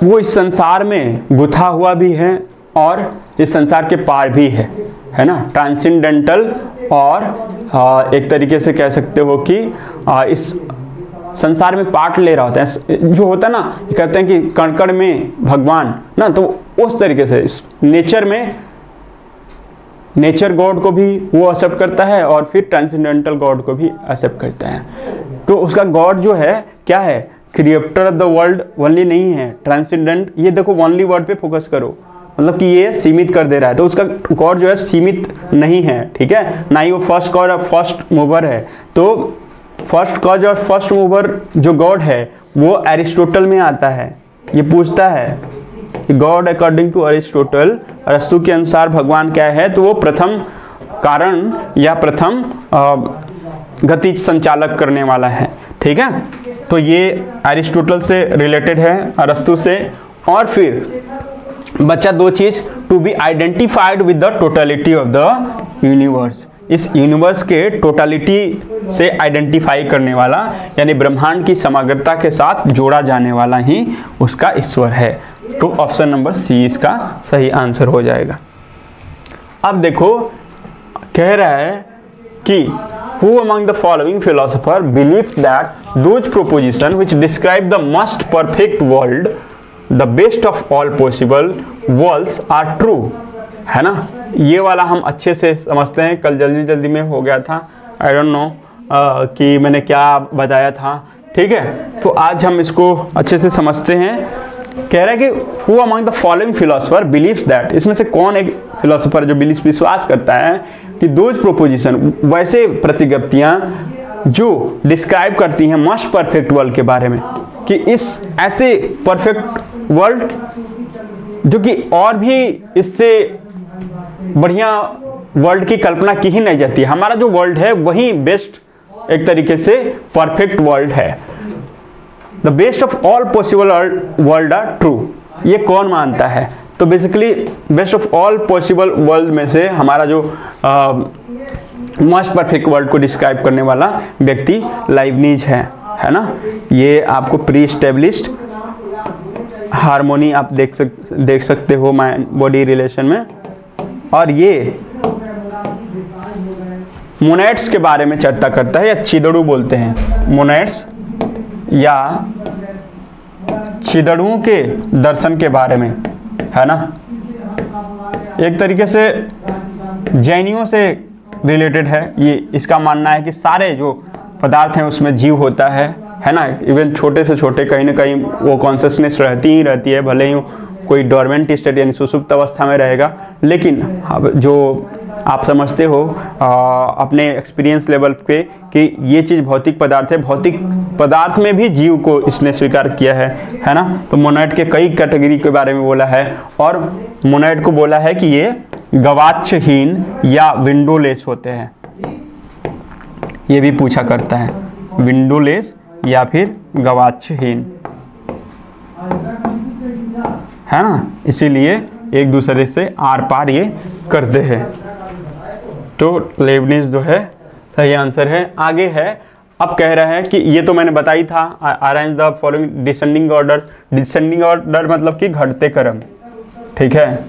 वो इस संसार में गुथा हुआ भी है और इस संसार के पार भी है ना, ट्रांसेंडेंटल। और एक तरीके से कह सकते हो कि इस संसार में पार्ट ले रहा होता है, जो होता है ना, कहते हैं कि कण-कण में भगवान ना, तो उस तरीके से इस नेचर में, नेचर गॉड को भी वो एक्सेप्ट करता है और फिर ट्रांसेंडेंटल गॉड को भी एक्सेप्ट करता है। तो उसका गॉड जो है क्या है, creator of the world only नहीं है, ट्रांसेंडेंट। ये देखो ओनली वर्ड पे फोकस करो, मतलब कि ये सीमित कर दे रहा है। तो उसका गॉड जो है सीमित नहीं है, ठीक है, ना ही वो फर्स्ट गॉड और फर्स्ट मूवर है। तो फर्स्ट कॉज और फर्स्ट मूवर जो गॉड है वो एरिस्टोटल में आता है। ये पूछता है गॉड अकॉर्डिंग टू अरिस्टोटल, अरस्तु के अनुसार भगवान क्या है, तो वो प्रथम कारण या प्रथम गति संचालक करने वाला है, ठीक है। तो ये अरिस्टोटल से रिलेटेड है, अरस्तु से। और फिर बच्चा दो चीज, to be identified with the totality of the universe. इस यूनिवर्स के टोटलिटी से आइडेंटिफाई करने वाला, यानी ब्रह्मांड की समग्रता के साथ जोड़ा जाने वाला ही उसका ईश्वर है। तो ऑप्शन नंबर सी इसका सही आंसर हो जाएगा। अब देखो कह रहा है कि who among the following philosopher believes that those propositions which describe the most perfect world, the best of all possible worlds are true, है ना। ये वाला हम अच्छे से समझते हैं, कल जल्दी जल्दी में हो गया था, आई डोंट नो कि मैंने क्या बताया था, ठीक है। तो आज हम इसको अच्छे से समझते हैं। कह रहा है कि who among the following philosopher believes that, इसमें से कौन एक फिलोसोफर जो विश्वास करता है कि दोज प्रोपोजिशन, वैसे प्रतिज्ञप्तियां जो डिस्क्राइब करती हैं मस्ट परफेक्ट वर्ल्ड के बारे में, कि इस ऐसे परफेक्ट वर्ल्ड जो कि और भी इससे बढ़िया वर्ल्ड की कल्पना की ही नहीं जाती है, हमारा जो वर्ल्ड है वही बेस्ट, एक तरीके से परफेक्ट वर्ल्ड है। The best of all possible world are true, ये कौन मानता है? तो basically best of all possible world में से हमारा जो मोस्ट परफेक्ट वर्ल्ड को डिस्क्राइब करने वाला व्यक्ति लाइबनिज है ना। ये आपको प्री स्टेब्लिश्ड हार्मोनी आप देख सकते हो माइंड बॉडी रिलेशन में। और ये मोनेट्स के बारे में चर्चा करता है, या चिदड़ू बोलते हैं, मोनेट्स या चिदड़ुओं के दर्शन के बारे में, है ना। एक तरीके से जैनियों से रिलेटेड है। ये इसका मानना है कि सारे जो पदार्थ हैं उसमें जीव होता है ना। इवन छोटे से छोटे कहीं ना कहीं वो कॉन्शियसनेस रहती ही रहती है, भले ही कोई डोरमेंट स्टेट यानी सुसुप्त अवस्था में रहेगा, लेकिन जो आप समझते हो अपने एक्सपीरियंस लेवल पे कि ये चीज़ भौतिक पदार्थ है, भौतिक पदार्थ में भी जीव को इसने स्वीकार किया है ना। तो मोनोइड के कई कैटेगरी के बारे में बोला है, और मोनोइड को बोला है कि ये गवाक्षहीन या विंडोलेस होते हैं। ये भी पूछा करता है, विंडोलेस या फिर गवाक्षहीन, है ना। इसीलिए एक दूसरे से आर पार ये करते हैं। तो लेबनिज जो है सही आंसर है। आगे है, अब कह रहा है कि ये तो मैंने बताई था, arrange the following descending order. Descending order मतलब कि घटते क्रम, ठीक है,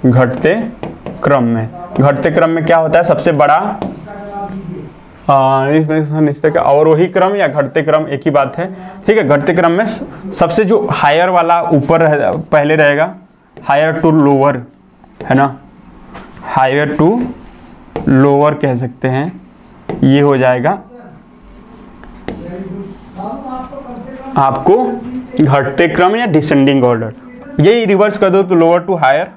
घटते क्रम में। घटते क्रम में क्या होता है, सबसे बड़ा इसमें अवरोही क्रम या घटते क्रम एक ही बात है, ठीक है। घटते क्रम में सबसे जो हायर वाला ऊपर पहले रहेगा, हायर टू लोअर, है ना, हायर टू लोअर कह सकते हैं, ये हो जाएगा आपको घटते क्रम या डिसेंडिंग ऑर्डर। यही रिवर्स कर दो तो लोअर टू हायर,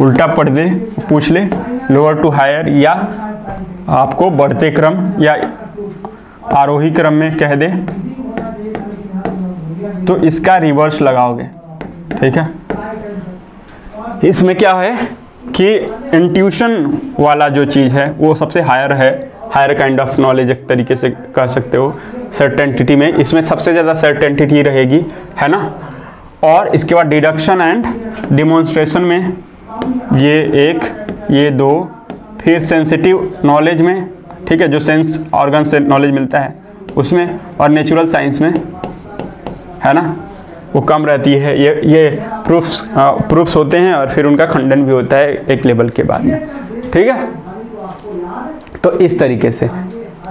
उल्टा पढ़ दे पूछ ले, लोअर टू हायर, या आपको बढ़ते क्रम या आरोही क्रम में कह दे तो इसका रिवर्स लगाओगे, ठीक है। इसमें क्या है कि इंट्यूशन वाला जो चीज़ है वो सबसे हायर है, हायर काइंड ऑफ नॉलेज एक तरीके से कह सकते हो। सर्टेनिटी में इसमें सबसे ज़्यादा सर्टेनिटी रहेगी, है ना। और इसके बाद डिडक्शन एंड डिमॉन्स्ट्रेशन में ये एक, ये दो, फिर सेंसिटिव नॉलेज में, ठीक है, जो सेंस ऑर्गन से नॉलेज मिलता है उसमें, और नेचुरल साइंस में, है ना, वो कम रहती है। ये प्रूफ्स होते हैं और फिर उनका खंडन भी होता है एक लेवल के बाद में, ठीक है। तो इस तरीके से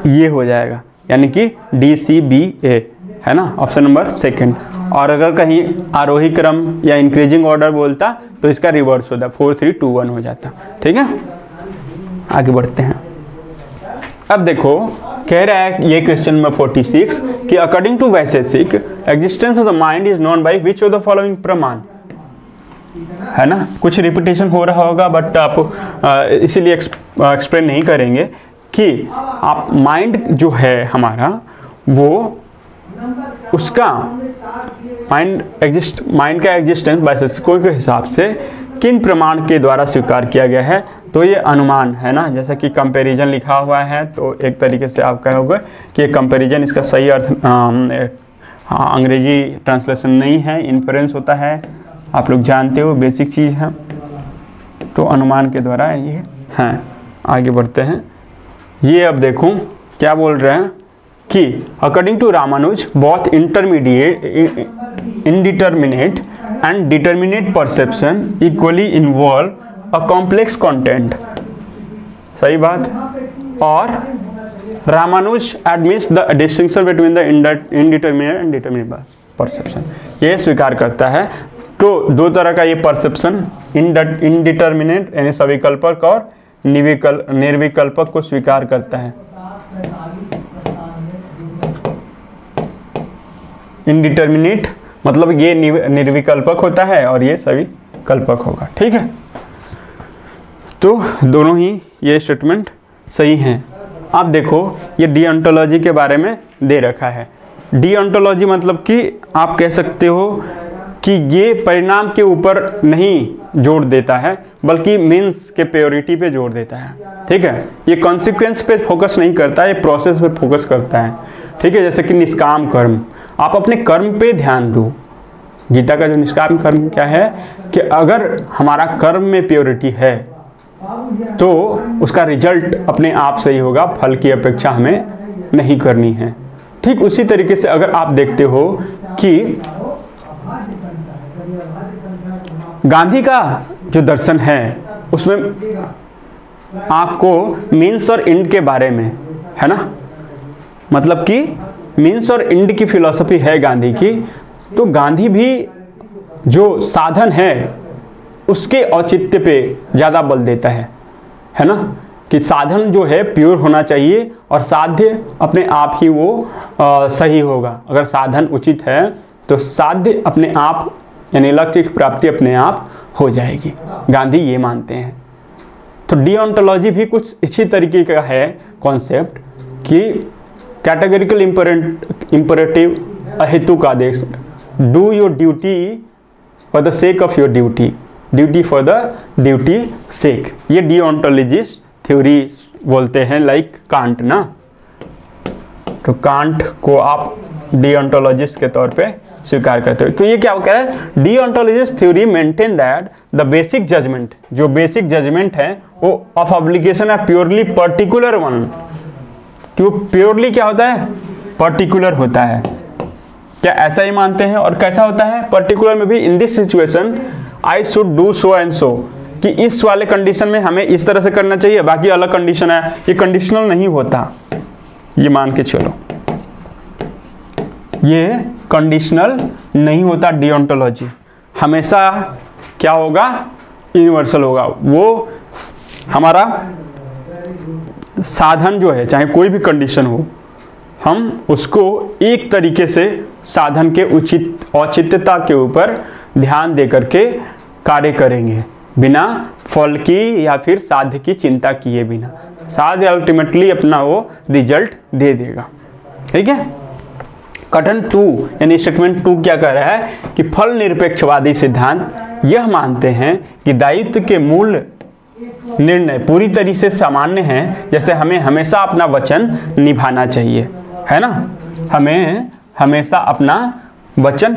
ये हो जाएगा, यानी कि DCBA, है ना, ऑप्शन नंबर सेकंड। और अगर कहीं आरोही क्रम या इंक्रीजिंग ऑर्डर बोलता तो इसका रिवर्स होता, 4 3 2 1 हो जाता, ठीक है। आगे बढ़ते हैं। अब देखो कह रहा है ये क्वेश्चन नंबर 46 कि according to Vaisheshika existence of the mind is known by which of the following प्रमाण, है ना। कुछ रिपीटेशन हो रहा होगा बट आप इसीलिए एक्सप्लेन नहीं करेंगे कि आप माइंड जो है हमारा, वो उसका माइंड का एग्जिस्टेंस वैशेषिकों के हिसाब से किन प्रमाण के द्वारा स्वीकार किया गया है। तो ये अनुमान है ना, जैसा कि कंपैरिजन लिखा हुआ है, तो एक तरीके से आप कहोगे कि ये कंपैरिजन, इसका सही अर्थ अंग्रेजी ट्रांसलेशन नहीं है, इन्फ्रेंस होता है, आप लोग जानते हो, बेसिक चीज़ है। तो अनुमान के द्वारा ये हैं। आगे बढ़ते हैं। ये अब देखो क्या बोल रहे हैं कि according to Ramanuja both intermediate indeterminate and determinate perception equally involve a complex content, सही बात। और Ramanuja admits the distinction between the indeterminate and determinate perception, ये स्वीकार करता है। तो दो तरह का ये परसेप्शन, इंडिटरमिनेट यानी सविकल्पक और निर्विकल्पक को स्वीकार करता है। इंडिटरमिनेट मतलब ये निर्विकल्पक होता है और ये सभी कल्पक होगा, ठीक है। तो दोनों ही ये स्टेटमेंट सही हैं। अब देखो ये डिओंटोलॉजी के बारे में दे रखा है। डिओंटोलॉजी मतलब कि आप कह सकते हो कि ये परिणाम के ऊपर नहीं जोर देता है बल्कि मीन्स के प्योरिटी पे जोर देता है, ठीक है। ये कॉन्सिक्वेंस पे फोकस नहीं करता है, ये प्रोसेस पे फोकस करता है, ठीक है। जैसे कि निष्काम कर्म, आप अपने कर्म पे ध्यान दो। गीता का जो निष्काम कर्म क्या है कि अगर हमारा कर्म में प्योरिटी है तो उसका रिजल्ट अपने आप सही होगा, फल की अपेक्षा हमें नहीं करनी है। ठीक उसी तरीके से अगर आप देखते हो कि गांधी का जो दर्शन है उसमें आपको मीन्स और एंड के बारे में, है ना, मतलब कि मीन्स और एंड की फिलॉसफी है गांधी की। तो गांधी भी जो साधन है उसके औचित्य पे ज़्यादा बल देता है ना, कि साधन जो है प्योर होना चाहिए और साध्य अपने आप ही वो सही होगा। अगर साधन उचित है तो साध्य अपने आप यानी लक्ष्य की प्राप्ति अपने आप हो जाएगी। गांधी ये मानते हैं। तो डिओन्टोलॉजी भी कुछ इसी तरीके का है कॉन्सेप्ट कि कैटेगरिकल इम्परेटिव अहेतुक आदेश, do your duty for the sake of your duty, duty for the duty sake, ये डिओन्टोलॉजिस्ट थ्योरी बोलते हैं, लाइक कांट ना। तो कांट को आप डिओन्टोलॉजिस्ट के तौर पे स्वीकार करते हो। तो ये क्या कह रहा है, deontologist theory maintain that the basic judgement, जो बेसिक जजमेंट है वो ऑफ ऑब्लिगेशन है प्योरली पर्टिकुलर वन, कि वो प्योरली क्या होता है, पर्टिकुलर होता है। क्या ऐसा ही मानते हैं? और कैसा होता है पर्टिकुलर में भी, in this situation I should do so and so, कि इस वाले कंडीशन में हमें इस तरह से करना चाहिए, बाकी अलग कंडीशन है, ये कंडीशनल नहीं होता, ये मान के चलो, ये कंडीशनल नहीं होता। डिओन्टोलॉजी हमेशा क्या होगा, यूनिवर्सल होगा। वो हमारा साधन जो है, चाहे कोई भी कंडीशन हो, हम उसको एक तरीके से साधन के उचित औचित्यता के ऊपर ध्यान दे करके कार्य करेंगे, बिना फल की या फिर साध्य की चिंता किए बिना। साध्य अल्टीमेटली अपना वो रिजल्ट दे देगा। ठीक है। कथन 2 यानी स्टेटमेंट 2 क्या कह रहा है कि फल निरपेक्षवादी सिद्धांत यह मानते हैं कि दायित्व के मूल निर्णय पूरी तरीके से सामान्य हैं, जैसे हमें हमेशा अपना वचन निभाना चाहिए, है ना, हमें हमेशा अपना वचन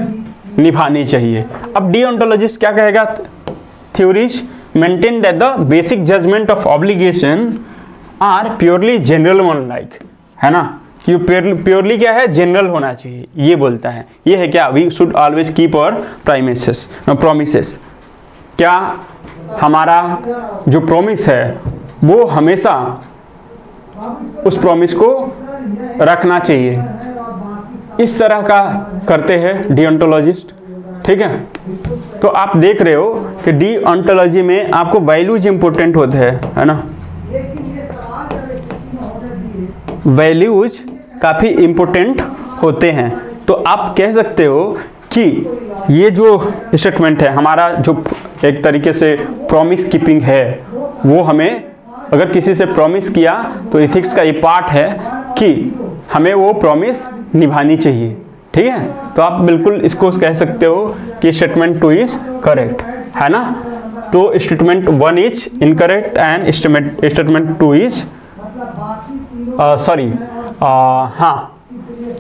निभानी चाहिए। अब डिओन्टोलॉजिस्ट क्या कहेगा, theories maintain that the basic judgement of obligation are purely general one like, है ना, कि प्योरली क्या है, जनरल होना चाहिए, ये बोलता है। ये है क्या, we should always keep our promises, क्या हमारा जो प्रॉमिस है वो हमेशा उस प्रॉमिस को रखना चाहिए, इस तरह का करते हैं डिओन्टोलॉजिस्ट। ठीक है। तो आप देख रहे हो कि डिओन्टोलॉजी में आपको वैल्यूज इंपॉर्टेंट होते हैं, है ना, वैल्यूज काफ़ी इम्पोर्टेंट होते हैं। तो आप कह सकते हो कि ये जो स्टेटमेंट है हमारा, जो एक तरीके से प्रॉमिस कीपिंग है, वो हमें अगर किसी से प्रॉमिस किया तो एथिक्स का ये पार्ट है कि हमें वो प्रॉमिस निभानी चाहिए। ठीक है। तो आप बिल्कुल इसको कह सकते हो कि स्टेटमेंट 2 इज करेक्ट, है ना। तो statement 1 is incorrect and statement 2 is हाँ,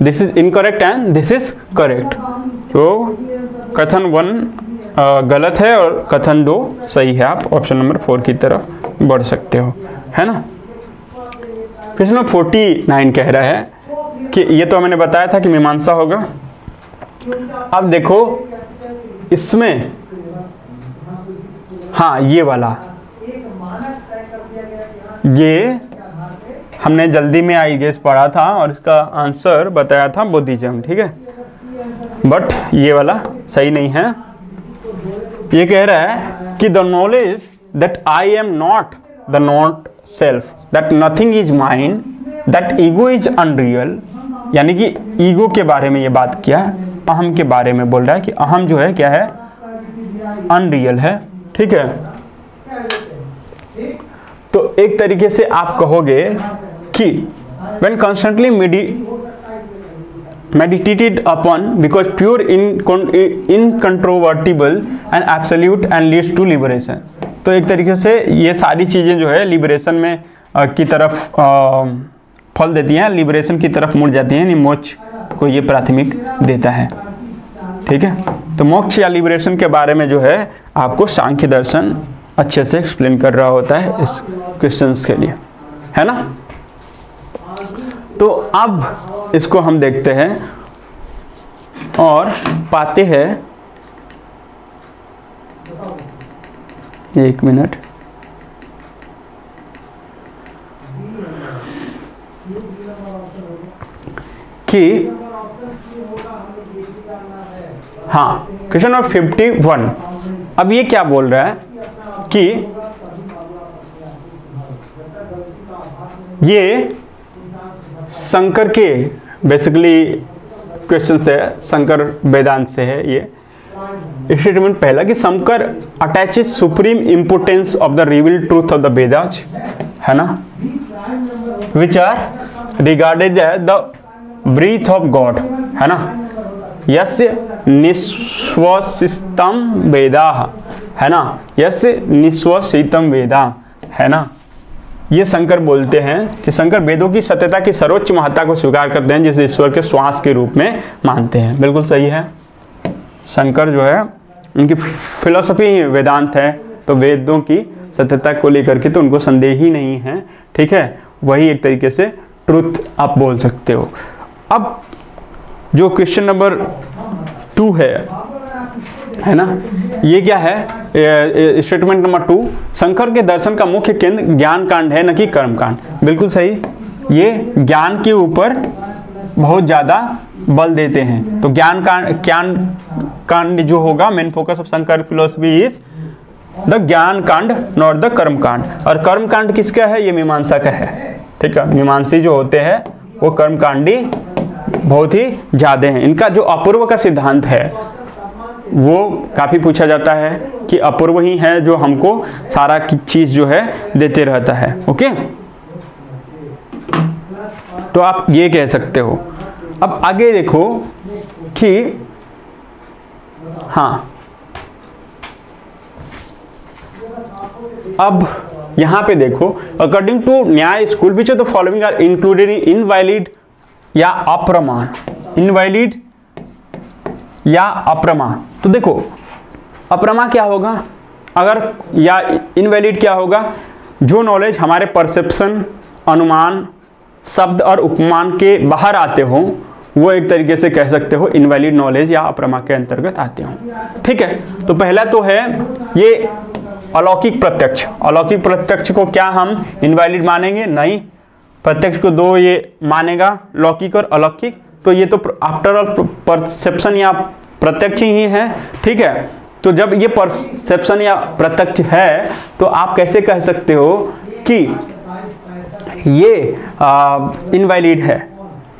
this is incorrect and this is correct. तो कथन 1 गलत है और कथन 2 सही है। आप ऑप्शन नंबर 4 की तरफ बढ़ सकते हो, है ना। प्रश्न 49 कह रहा है कि ये तो मैंने बताया था कि मीमांसा होगा। अब देखो इसमें, हाँ ये वाला, ये हमने जल्दी में आई गेस पढ़ा था और इसका आंसर बताया था बुद्धिज्म। ठीक है। बट ये वाला सही नहीं है। ये कह रहा है कि the knowledge that I am not the not self, that nothing is mine, that ego is unreal, यानी कि ईगो के बारे में ये बात किया, अहम के बारे में बोल रहा है कि अहम जो है क्या है, अनरियल है। ठीक है। तो एक तरीके से आप कहोगे कि when constantly meditated upon because pure incontrovertible and absolute and leads to liberation। तो एक तरीके से ये सारी चीज़ें जो है लिबरेशन में की तरफ फल देती हैं, लिबरेशन की तरफ मुड़ जाती हैं, यानी मोक्ष को ये प्राथमिक देता है। ठीक है। तो मोक्ष या लिबरेशन के बारे में जो है आपको सांख्य दर्शन अच्छे से एक्सप्लेन कर रहा होता है इस क्वेश्चंस के लिए, है ना। तो अब इसको हम देखते हैं और पाते हैं, एक मिनट, कि हाँ क्वेश्चन नंबर 51। अब ये क्या बोल रहा है कि ये शंकर के बेसिकली क्वेश्चन से है, शंकर वेदांत से है ये स्टेटमेंट पहला कि Shankara attaches supreme importance of the revealed truth of the Vedas, है ना, which are regarded as the breath of God, है ना, यस्य निश्वसितम वेदा, है ना, यस्य निश्वसितम वेदा, है ना। ये शंकर बोलते हैं कि शंकर वेदों की सत्यता की सर्वोच्च महत्ता को स्वीकार करते हैं, जिसे ईश्वर के श्वास के रूप में मानते हैं। बिल्कुल सही है। शंकर जो है उनकी फिलॉसफी ही वेदांत है, तो वेदों की सत्यता को लेकर के तो उनको संदेह ही नहीं है, ठीक है। वही एक तरीके से ट्रुथ आप बोल सकते हो। अब जो क्वेश्चन नंबर 2 है ना, ये क्या है, स्टेटमेंट नंबर 2, शंकर के दर्शन का मुख्य केंद्र ज्ञान कांड है, न कि कर्म कांड। बिल्कुल सही, ये ज्ञान के ऊपर बहुत ज़्यादा बल देते हैं। तो ज्ञान कांड जो होगा, main focus of Shankar philosophy is the ज्ञान कांड नॉट द कर्म कांड। और कर्म कांड किसका है, ये मीमांसा का है, ठीक है। मीमांसी जो होते हैं वो कर्म कांडी बहुत ही ज़्यादा हैं। इनका जो अपूर्व का सिद्धांत है वो काफ़ी पूछा जाता है कि अपूर्व ही है जो हमको सारा की चीज़ जो है देते रहता है, ओके। तो आप ये कह सकते हो। अब आगे देखो कि हाँ, अब यहां पे देखो, according to Nyaya school which of the following are included in invalid या अप्रमाण, इनवैलिड या अप्रमा। तो देखो अप्रमा क्या होगा, अगर या इनवैलिड क्या होगा, जो नॉलेज हमारे परसेप्शन, अनुमान, शब्द और उपमान के बाहर आते हो, वो एक तरीके से कह सकते हो इनवैलिड नॉलेज या अप्रमा के अंतर्गत आते हो, ठीक है। तो पहला तो है ये अलौकिक प्रत्यक्ष। अलौकिक प्रत्यक्ष को क्या हम इनवैलिड मानेंगे? नहीं, प्रत्यक्ष को दो ये मानेगा, लौकिक और अलौकिक। तो ये तो आफ्टर ऑल परसेप्शन या प्रत्यक्ष ही है, ठीक है। तो जब ये परसेप्शन या प्रत्यक्ष है तो आप कैसे कह सकते हो कि ये इनवैलिड है।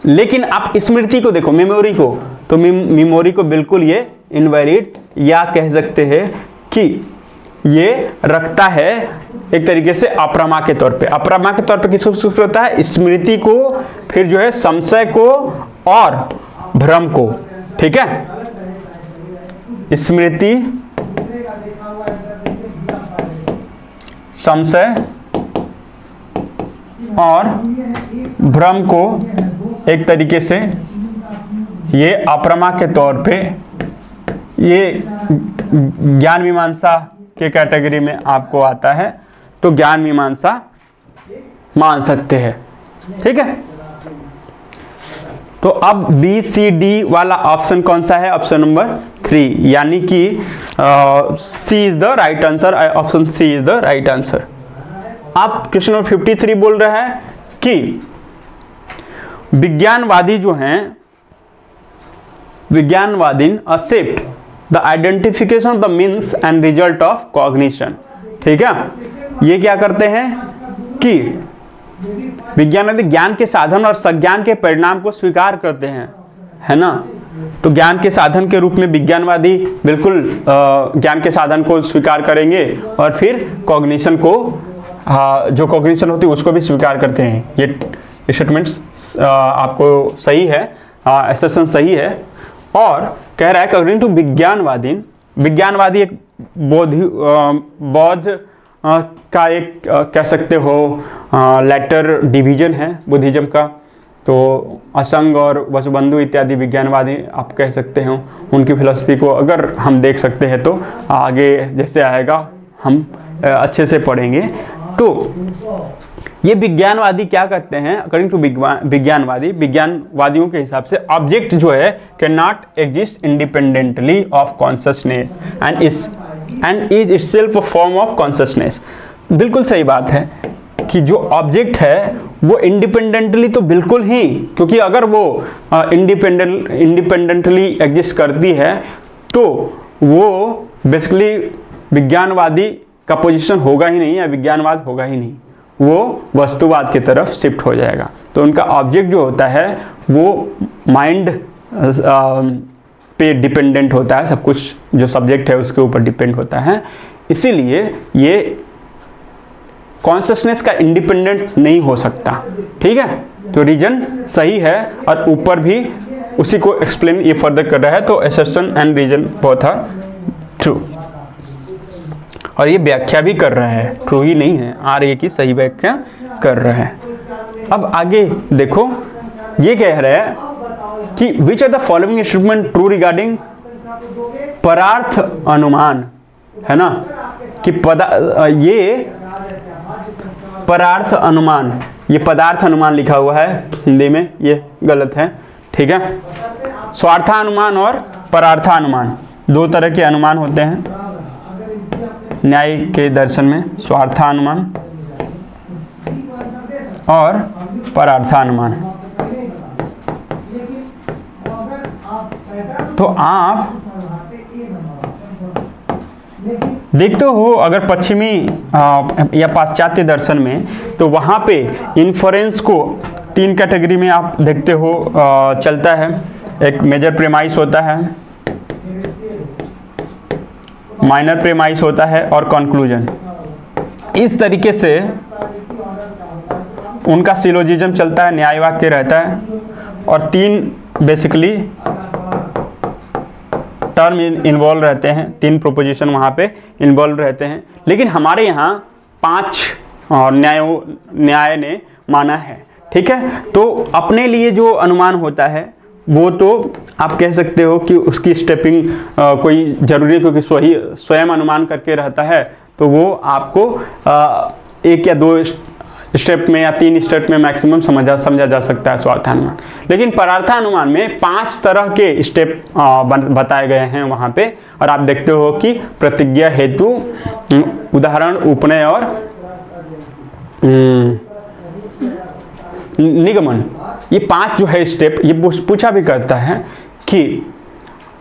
लेकिन आप स्मृति को देखो, मेमोरी को, तो मेमोरी को बिल्कुल ये इनवैलिड या कह सकते हैं कि ये रखता है एक तरीके से अप्रमा के तौर पे। अप्रमा के तौर पे किसको रखता है? स्मृति को, फिर जो है संशय को और भ्रम को, ठीक है। स्मृति, संशय और भ्रम को एक तरीके से ये अप्रमा के तौर पे ये ज्ञान मीमांसा के कैटेगरी में आपको आता है, तो ज्ञान मीमांसा मान सकते हैं, ठीक है। तो अब बी सी डी वाला ऑप्शन कौन सा है? ऑप्शन नंबर 3, यानी कि C is the right answer. Option C is the right answer. आप क्वेश्चन नंबर 53 बोल रहे हैं कि विज्ञानवादी जो हैं, Vijnanavadi accept the identification of the means and result of cognition, ठीक है। ये क्या करते हैं कि विज्ञानवादी ज्ञान के साधन और सज्ञान के परिणाम को स्वीकार करते हैं, है ना। तो ज्ञान के साधन के रूप में विज्ञानवादी बिल्कुल ज्ञान के साधन को स्वीकार करेंगे और फिर कॉग्निशन को, जो कॉग्निशन होती है उसको भी स्वीकार करते हैं। ये स्टेटमेंट्स आपको सही है, एसेशन सही है। और कह रहा है कि अकॉर्डिंग टू विज्ञानवादी, विज्ञानवादी एक बौद्ध का एक कह सकते हो लेटर डिवीजन है बुद्धिज्म का। तो असंग और वसुबंधु इत्यादि विज्ञानवादी आप कह सकते हो, उनकी फिलॉसफी को अगर हम देख सकते हैं तो आगे जैसे आएगा हम अच्छे से पढ़ेंगे। तो ये विज्ञानवादी क्या कहते हैं? अकॉर्डिंग टू विज्ञानवादी, विज्ञानवादियों के हिसाब से ऑब्जेक्ट जो है can not exist independently of consciousness and is itself a form of consciousness. बिल्कुल सही बात है कि जो ऑब्जेक्ट है वो इंडिपेंडेंटली तो बिल्कुल ही, क्योंकि अगर वो इंडिपेंडेंटली एग्जिस्ट करती है तो वो बेसिकली विज्ञानवादी का पोजीशन होगा ही नहीं या विज्ञानवाद होगा ही नहीं, वो वस्तुवाद की तरफ शिफ्ट हो जाएगा। तो उनका ऑब्जेक्ट जो होता है वो माइंड पे डिपेंडेंट होता है, सब कुछ जो सब्जेक्ट है उसके ऊपर डिपेंड होता है। इसीलिए ये कॉन्शसनेस का इंडिपेंडेंट नहीं हो सकता। ठीक है, तो रीजन सही है और ऊपर भी उसी को एक्सप्लेन ये फर्दर कर रहा है। तो assertion and reason both are true, और ये व्याख्या भी कर रहा है, ट्रू ही नहीं है, आर ए की सही व्याख्या कर रहा है। अब आगे देखो, ये कह रहा है कि which are the following statement true regarding परार्थ अनुमान, है ना, कि ये परार्थ अनुमान, ये पदार्थ अनुमान लिखा हुआ है हिंदी में, ये गलत है। ठीक है, स्वार्थानुमान और परार्थानुमान दो तरह के अनुमान होते हैं न्याय के दर्शन में, स्वार्थानुमान और परार्थानुमान। तो आप देखते हो अगर पश्चिमी या पाश्चात्य दर्शन में, तो वहाँ पे इन्फरेंस को 3 कैटेगरी में आप देखते हो चलता है। एक मेजर प्रेमाइस होता है, माइनर प्रेमाइस होता है और कंक्लूजन। इस तरीके से उनका सिलोजिज्म चलता है, न्याय वाक्य रहता है, और 3 बेसिकली टर्म इन्वॉल्व रहते हैं, 3 प्रोपोजिशन वहाँ पे इन्वॉल्व रहते हैं। लेकिन हमारे यहाँ 5 न्याय ने माना है। ठीक है, तो अपने लिए जो अनुमान होता है वो तो आप कह सकते हो कि उसकी स्टेपिंग कोई ज़रूरी, क्योंकि स्वयं अनुमान करके रहता है, तो वो आपको 1 या 2 स्टेप में या 3 स्टेप में मैक्सिमम समझा जा सकता है स्वार्थानुमान। लेकिन परार्थानुमान में 5 तरह के स्टेप बताए गए हैं वहाँ पे, और आप देखते हो कि प्रतिज्ञा, हेतु, उदाहरण, उपनय और निगमन, ये 5 जो है स्टेप, ये पूछा भी करता है कि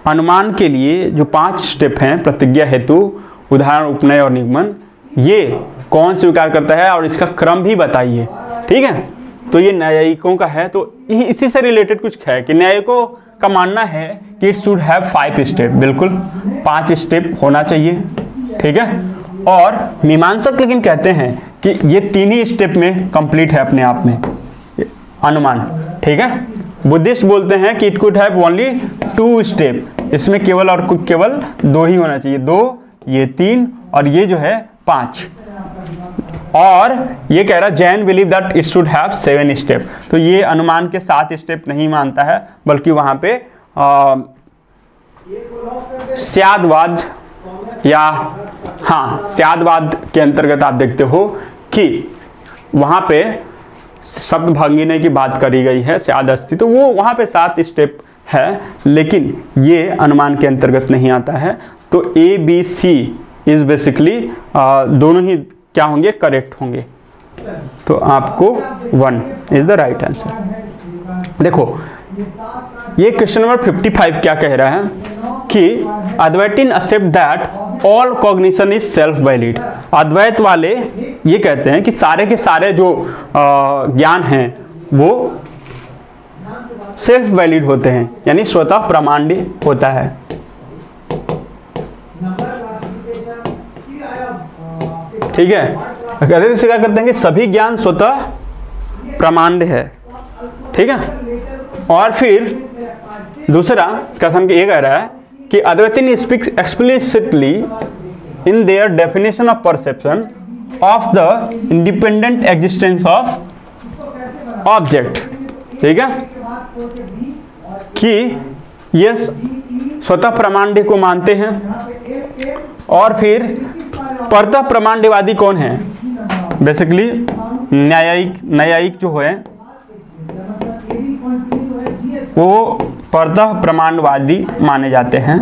अनुमान के लिए जो 5 स्टेप हैं, प्रतिज्ञा, हेतु, उदाहरण, उपनय और निगमन, ये कौन स्वीकार करता है और इसका क्रम भी बताइए। ठीक है, तो ये न्यायिकों का है। तो इसी से रिलेटेड कुछ है कि न्यायिकों का मानना है कि इट शुड हैव 5 स्टेप, बिल्कुल 5 स्टेप होना चाहिए। ठीक है, और मीमांसक लेकिन कहते हैं कि ये 3 ही स्टेप में कंप्लीट है अपने आप में अनुमान। ठीक है, बुद्धिस्ट बोलते हैं कि it could have only 2 step, इसमें केवल 2 ही होना चाहिए, 2, ये 3 और ये जो है 5। और ये कह रहा है Jain believe that it should have 7 step. तो ये अनुमान के 7 स्टेप नहीं मानता है, बल्कि वहाँ पे स्यादवाद या स्यादवाद के अंतर्गत आप देखते हो कि वहाँ पे शब्द भंगिने की बात करी गई है, स्याद अस्थि, तो वो वहाँ पे 7 स्टेप है, लेकिन ये अनुमान के अंतर्गत नहीं आता है। तो A, B, C is basically दोनों ही क्या होंगे, करेक्ट होंगे। तो आपको 1 इज द राइट आंसर। देखो ये क्वेश्चन नंबर 55 क्या कह रहा है कि Advaitin accept that all cognition is self valid. Advaita वाले ये कहते हैं कि सारे के सारे जो ज्ञान हैं वो सेल्फ वैलिड होते हैं, यानी स्वतः प्रमाण्य होता है। ठीक है, कहते हैं क्या करते हैं कि सभी ज्ञान स्वतः प्रमाण्य है। ठीक है, और फिर दूसरा कथन ये कह रहा है कि Advaitin speaks explicitly in their definition of perception of the independent existence of object. ठीक है, कि ये स्वतः प्रमाण्य को मानते हैं। और फिर परतः प्रमाण्यवादी कौन है, बेसिकली न्यायिक जो है वो परतः प्रमाणवादी माने जाते हैं।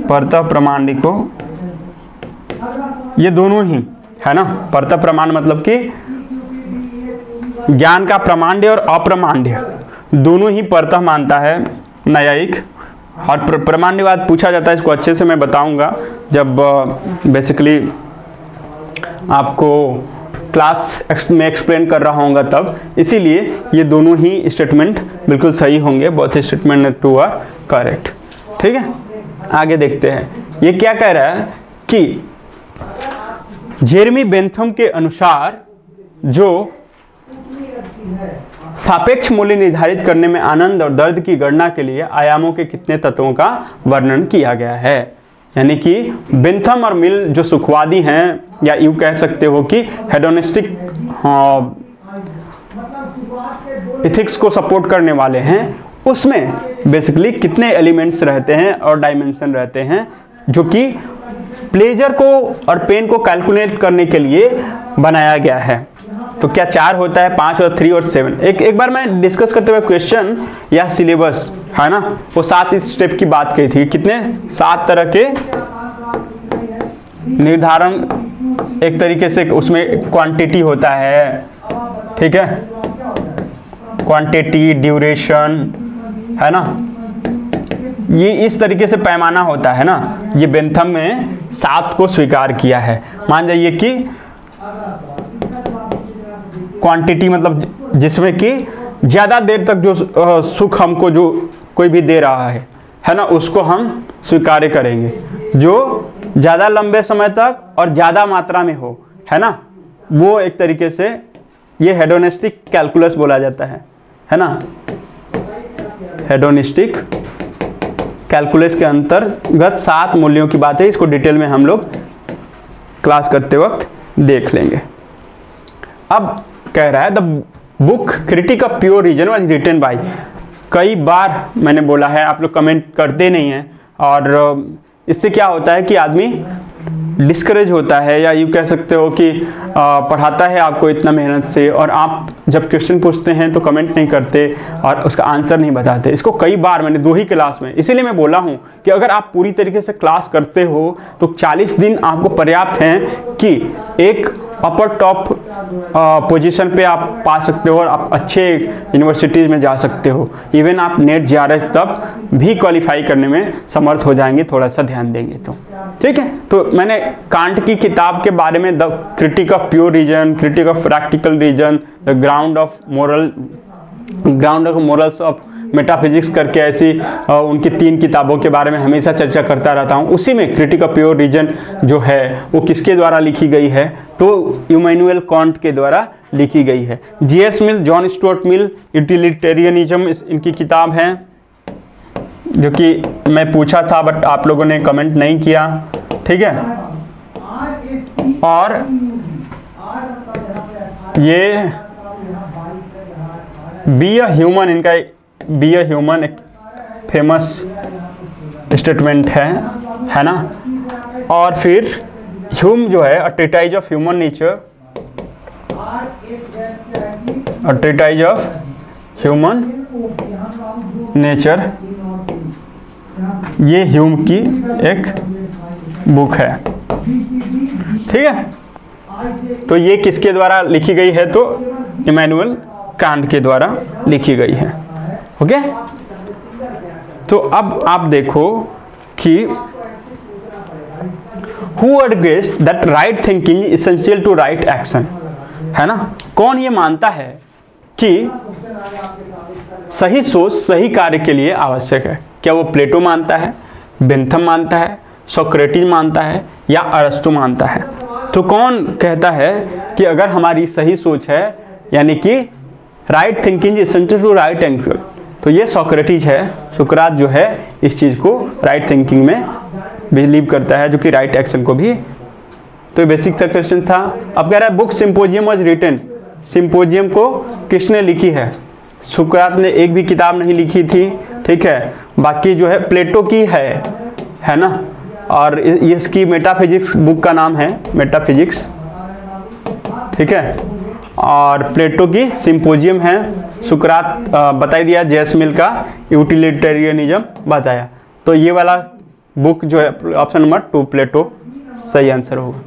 परतः प्रमाण्य को ये दोनों ही है ना, परतः प्रमाण मतलब कि ज्ञान का प्रमाण्य और अप्रमाण्य दोनों ही परतः मानता है न्यायिक, और प्रमाण्यवाद पूछा जाता है, इसको अच्छे से मैं बताऊंगा जब बेसिकली आपको क्लास में एक्सप्लेन कर रहा हूँगा तब। इसीलिए ये दोनों ही स्टेटमेंट बिल्कुल सही होंगे, both statement two are correct. ठीक है, आगे देखते हैं। ये क्या कह रहा है कि जेरेमी बेंथम के अनुसार जो सापेक्ष मूल्य निर्धारित करने में आनंद और दर्द की गणना के लिए आयामों के कितने तत्वों का वर्णन किया गया है। यानी कि बेंथम और मिल जो सुखवादी हैं, या यूँ कह सकते हो कि हेडोनिस्टिक इथिक्स को सपोर्ट करने वाले हैं, उसमें बेसिकली कितने एलिमेंट्स रहते हैं और डायमेंशन रहते हैं जो कि प्लेजर को और पेन को कैलकुलेट करने के लिए बनाया गया है। तो क्या 4 होता है, 5 और 3 और 7। एक बार मैं डिस्कस करते हुए क्वेश्चन या सिलेबस है ना, वो 7 स्टेप की बात कही थी। कितने 7 तरह के निर्धारण, एक तरीके से उसमें क्वांटिटी होता है, ठीक है, क्वांटिटी, ड्यूरेशन, है ना, ये इस तरीके से पैमाना होता है ना। ये बेंथम में 7 को स्वीकार किया है। मान जाइए कि क्वांटिटी मतलब जिसमें कि ज़्यादा देर तक जो सुख हमको जो कोई भी दे रहा है ना, उसको हम स्वीकार करेंगे। जो ज़्यादा लंबे समय तक और ज़्यादा मात्रा में हो, है ना, वो एक तरीके से ये हेडोनिस्टिक कैलकुलस बोला जाता है ना। हेडोनिस्टिक कैलकुलस के अंतर्गत 7 मूल्यों की बात है। इसको डिटेल में हम लोग क्लास करते वक्त देख लेंगे। अब कह रहा है the book critique of pure reason was written by. कई बार मैंने बोला है, आप लोग कमेंट करते नहीं हैं, और इससे क्या होता है कि आदमी डिस्करेज होता है, या यूँ कह सकते हो कि पढ़ाता है आपको इतना मेहनत से, और आप जब क्वेश्चन पूछते हैं तो कमेंट नहीं करते और उसका आंसर नहीं बताते। इसको कई बार मैंने 2 ही क्लास में, इसीलिए मैं बोला हूँ कि अगर आप पूरी तरीके से क्लास करते हो तो 40 दिन आपको पर्याप्त हैं कि एक अपर टॉप पोजीशन पे आप पा सकते हो और आप अच्छे यूनिवर्सिटीज़ में जा सकते हो। इवन आप नेट JRF तब भी क्वालिफाई करने में समर्थ हो जाएंगे, थोड़ा सा ध्यान देंगे तो। ठीक है, तो मैंने कांट की किताब के बारे में the critique of pure reason, critique of practical reason, the ground of morals of metaphysics करके ऐसी उनकी 3 किताबों के बारे में हमेशा चर्चा करता रहता हूँ। उसी में क्रिटिक ऑफ प्योर रीजन जो है वो किसके द्वारा लिखी गई है, तो इमैनुअल कांट के द्वारा लिखी गई है। J.S. मिल, जॉन स्टुअर्ट मिल, यूटिलिटेरियनिज्म इनकी किताब है, जो कि मैं पूछा था बट आप लोगों ने कमेंट नहीं किया। ठीक है, और ये बी अ ह्यूमन, इनका बी अ ह्यूमन एक फेमस स्टेटमेंट है ना। और फिर ह्यूम जो है, a treatise of human nature, a treatise of human nature, ये ह्यूम की एक बुक है। ठीक है, तो ये किसके द्वारा लिखी गई है, तो इमैनुअल कांट के द्वारा लिखी गई है। ओके, तो अब आप देखो कि who agrees that right thinking is essential to right action, है ना। कौन ये मानता है कि सही सोच सही कार्य के लिए आवश्यक है? क्या वो प्लेटो मानता है, बेंथम मानता है, सोक्रेटिस मानता है, या अरस्तु मानता है? तो कौन कहता है कि अगर हमारी सही सोच है, यानी कि right thinking is essential to right angle, तो ये सोक्रेटिस है। सुकरात जो है इस चीज़ को राइट थिंकिंग में बिलीव करता है, जो कि राइट एक्शन को भी। तो बेसिक सा क्वेश्चन था। अब कह रहा है book symposium was written, symposium को किसने लिखी है? सुकरात ने एक भी किताब नहीं लिखी थी। ठीक है, बाकी जो है प्लेटो की है ना, और इसकी मेटाफिजिक्स बुक का नाम है मेटाफिजिक्स। ठीक है, और प्लेटो की सिंपोजियम है। सुकरात बता दिया, J.S. मिल का यूटिलिटेरियनिज्म बताया। तो ये वाला बुक जो है ऑप्शन नंबर 2 प्लेटो सही आंसर होगा।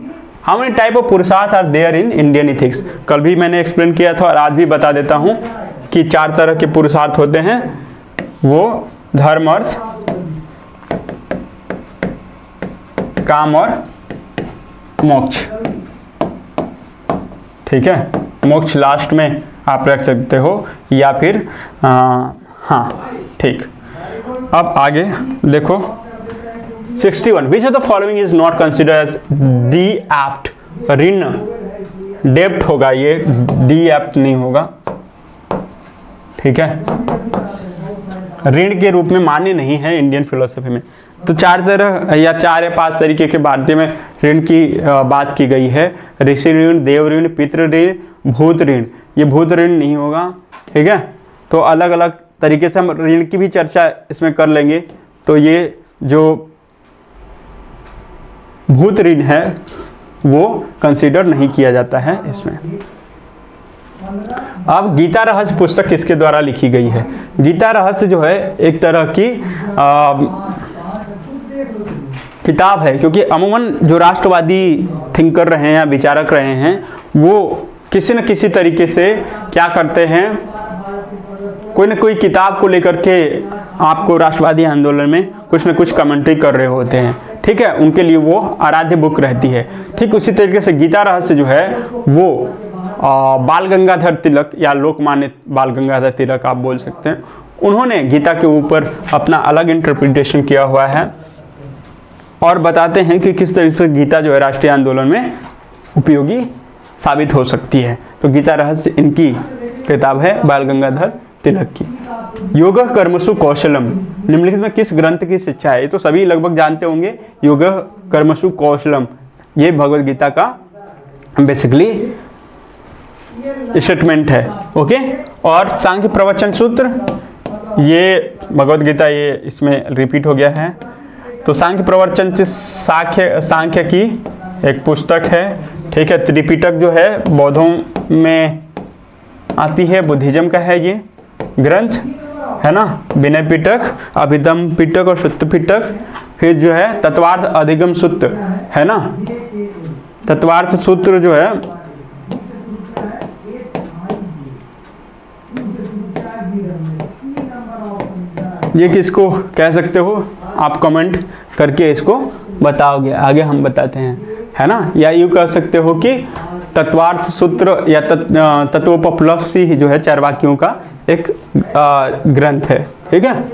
How many type of purushartha are there in Indian ethics? कल भी मैंने एक्सप्लेन किया था और आज भी बता देता हूँ कि 4 तरह के पुरुषार्थ होते हैं। वो धर्म, अर्थ, काम और मोक्ष, ठीक है। मोक्ष लास्ट में आप रख सकते हो या फिर हाँ ठीक। अब आगे देखो 61, which of the following is not consider as डी एप्ट, ऋण डेप्ट होगा, ये डी एप्ट नहीं होगा, ठीक है, ऋण के रूप में मान्य नहीं है इंडियन फिलोसफी में। तो 4 तरह या 4 या 5 तरीके के भारतीय में ऋण की बात की गई है, ऋषि ऋण, देव ऋण, पितृ ऋण, भूत ऋण। ये भूत ऋण नहीं होगा, ठीक है। तो अलग अलग तरीके से हम ऋण की भी चर्चा इसमें कर लेंगे। तो ये जो भूत ऋण है वो कंसीडर नहीं किया जाता है इसमें। अब गीता रहस्य पुस्तक किसके द्वारा लिखी गई है? गीता रहस्य जो है एक तरह की किताब है, क्योंकि अमूमन जो राष्ट्रवादी थिंकर रहे हैं या विचारक रहे हैं वो किसी न किसी तरीके से क्या करते हैं, कोई न कोई किताब को लेकर के आपको राष्ट्रवादी आंदोलन में कुछ न कुछ कमेंट्री कर रहे होते हैं, ठीक है। उनके लिए वो आराध्य बुक रहती है। ठीक उसी तरीके से गीता रहस्य जो है वो बाल गंगाधर तिलक या लोकमान्य बाल गंगाधर तिलक आप बोल सकते हैं, उन्होंने गीता के ऊपर अपना अलग इंटरप्रिटेशन किया हुआ है और बताते हैं कि किस तरीके से गीता जो है राष्ट्रीय आंदोलन में उपयोगी साबित हो सकती है। तो गीता रहस्य इनकी किताब है बाल गंगाधर तिलक की। योग कर्मसु कौशलम निम्नलिखित में किस ग्रंथ की शिक्षा है? ये तो सभी लगभग जानते होंगे, योग कर्मसु कौशलम ये भगवद गीता का बेसिकली स्टेटमेंट है, ओके। और सांख्य प्रवचन सूत्र ये भगवद गीता ये इसमें रिपीट हो गया है। तो सांख्य प्रवचन सांख्य की एक पुस्तक है, ठीक है। त्रिपिटक जो है बौद्धों में आती है, बुद्धिज्म का है ये ग्रंथ, है ना। विनय पिटक, अभिधम पिटक और सुत्त पिटक, फिर जो है तत्वार्थ अधिगम सूत्र, है ना। तत्वार्थ सूत्र जो है ये किसको कह सकते हो आप कमेंट करके इसको बताओगे, आगे हम बताते हैं, है ना। या यूँ कह सकते हो कि तत्वार्थ सूत्र या तत्वोपलब्धि जो है चारवाकियों का एक ग्रंथ है, ठीक है।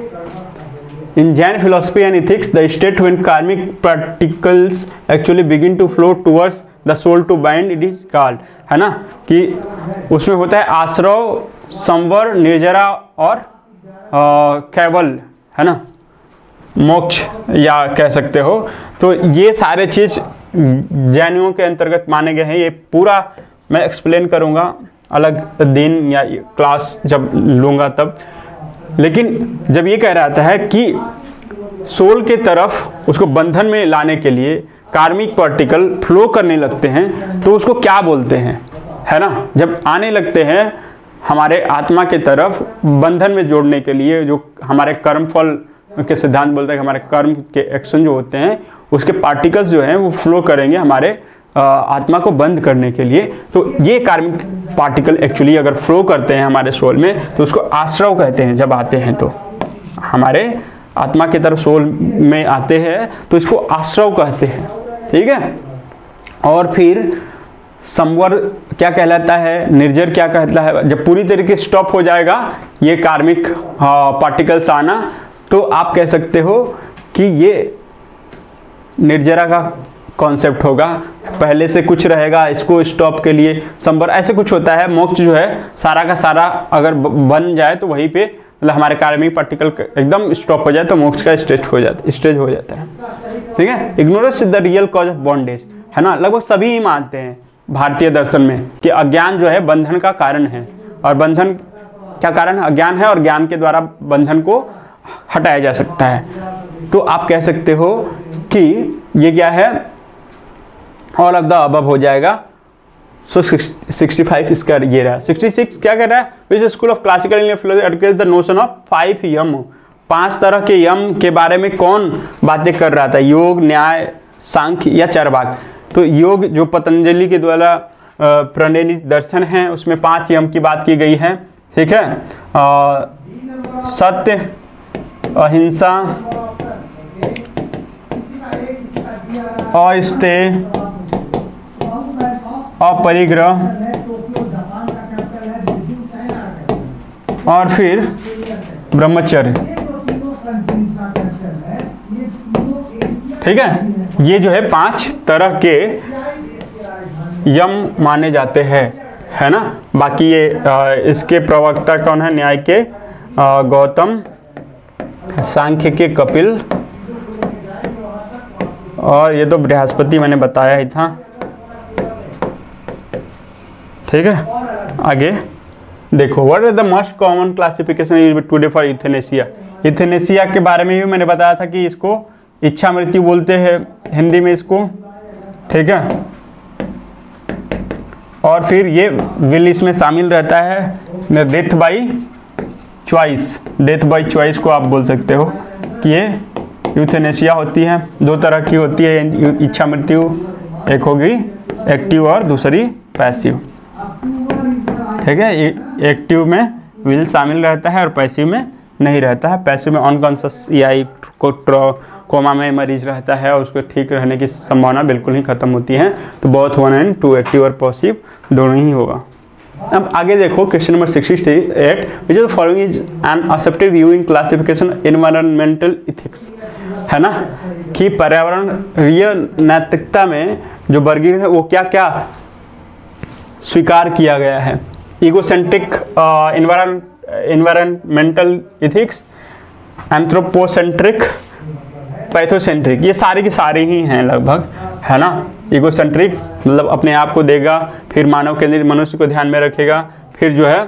In Jain philosophy and ethics the state when karmic particles actually begin to flow towards the soul to bind it is called, है ना, कि उसमें होता है आश्रव, संवर, निर्जरा और केवल, है ना, मोक्ष या कह सकते हो। तो ये सारे चीज जैनियों के अंतर्गत माने गए हैं। ये पूरा मैं एक्सप्लेन करूंगा अलग दिन या क्लास जब लूंगा तब। लेकिन जब ये कह रहा था कि सोल के तरफ उसको बंधन में लाने के लिए कार्मिक पार्टिकल फ्लो करने लगते हैं तो उसको क्या बोलते हैं, है ना। जब आने लगते हैं हमारे आत्मा के तरफ बंधन में जोड़ने के लिए, जो हमारे कर्म फल के सिद्धांत बोलते हैं कि हमारे कर्म के एक्शन जो होते हैं उसके पार्टिकल्स जो हैं वो फ्लो करेंगे हमारे आत्मा को बंद करने के लिए। तो ये कार्मिक पार्टिकल एक्चुअली अगर फ्लो करते हैं हमारे सोल में तो उसको आश्रव कहते हैं। जब आते हैं तो हमारे आत्मा की तरफ सोल में आते हैं तो इसको आश्रव कहते हैं, ठीक है। और फिर संवर क्या कहलाता है, निर्जर क्या कहता है। जब पूरी तरीके से स्टॉप हो जाएगा ये कार्मिक पार्टिकल्स आना तो आप कह सकते हो कि ये निर्जरा का कॉन्सेप्ट होगा, पहले से कुछ रहेगा, इसको स्टॉप के लिए संवर ऐसे कुछ होता है। मोक्ष जो है सारा का सारा अगर बन जाए तो वहीं पे मतलब हमारे कार्मिक पार्टिकल एकदम स्टॉप हो जाए तो मोक्ष का स्टेज हो जाता है, ठीक है। Ignorance is the real cause of bondage, है ना। लगभग सभी ही मानते हैं भारतीय दर्शन में कि अज्ञान जो है बंधन का कारण है। और बंधन क्या कारण है? अज्ञान है, और ज्ञान के द्वारा बंधन को हटाया जा सकता है। तो आप कह सकते हो कि ये क्या है, ऑल ऑफ द अबव हो जाएगा। सो 65 इसका ये रहा। 66 क्या कर रहा है? Which school of classical Indian philosophy advocates the notion of 5 यम, 5 तरह के यम के बारे में कौन बातें कर रहा था? योग, न्याय, सांख्य या चार्वाक। तो योग जो पतंजलि के द्वारा प्रणीत दर्शन है उसमें 5 यम की बात की गई है, ठीक है। सत्य, अहिंसा, अस्ते अपरिग्रह और फिर ब्रह्मचर्य। ठीक है, ये जो है 5 तरह के यम माने जाते हैं, है ना। बाकी ये इसके प्रवक्ता कौन है? न्याय के गौतम, सांख्य के कपिल, और ये तो बृहस्पति मैंने बताया ही था। ठीक है, आगे देखो, what are the most common classification today for euthanasia. Euthanasia के बारे में भी मैंने बताया था कि इसको इच्छा मृत्यु बोलते हैं हिंदी में इसको। ठीक है, और फिर ये विल इसमें शामिल रहता है। Death by choice, death by choice को आप बोल सकते हो कि ये यूथेनेसिया होती है। 2 तरह की होती है इच्छा मृत्यु, एक होगी एक्टिव और दूसरी पैसिव। ठीक है, एक्टिव में विल शामिल रहता है और पैसिव में नहीं रहता है। पैसिव में अनकॉन्शियस या कोमा में मरीज रहता है और उसको ठीक रहने की संभावना बिल्कुल ही खत्म होती है। तो बोथ 1 एंड 2, एक्टिव और पैसिव दोनों ही होगा। अब आगे देखो question number 68, which is following is an accepted view in classification environmental ethics, है ना, कि पर्यावरणीय नैतिकता में जो वर्गीकरण है वो क्या क्या स्वीकार किया गया है। इगोसेंट्रिक एनवायरमेंटल इथिक्स, एंथ्रोपोसेंट्रिक, पैथोसेंट्रिक, ये सारे की सारे ही हैं लगभग, है ना। इगोसेंट्रिक मतलब अपने आप को देगा, फिर मानव केंद्रित मनुष्य को ध्यान में रखेगा, फिर जो है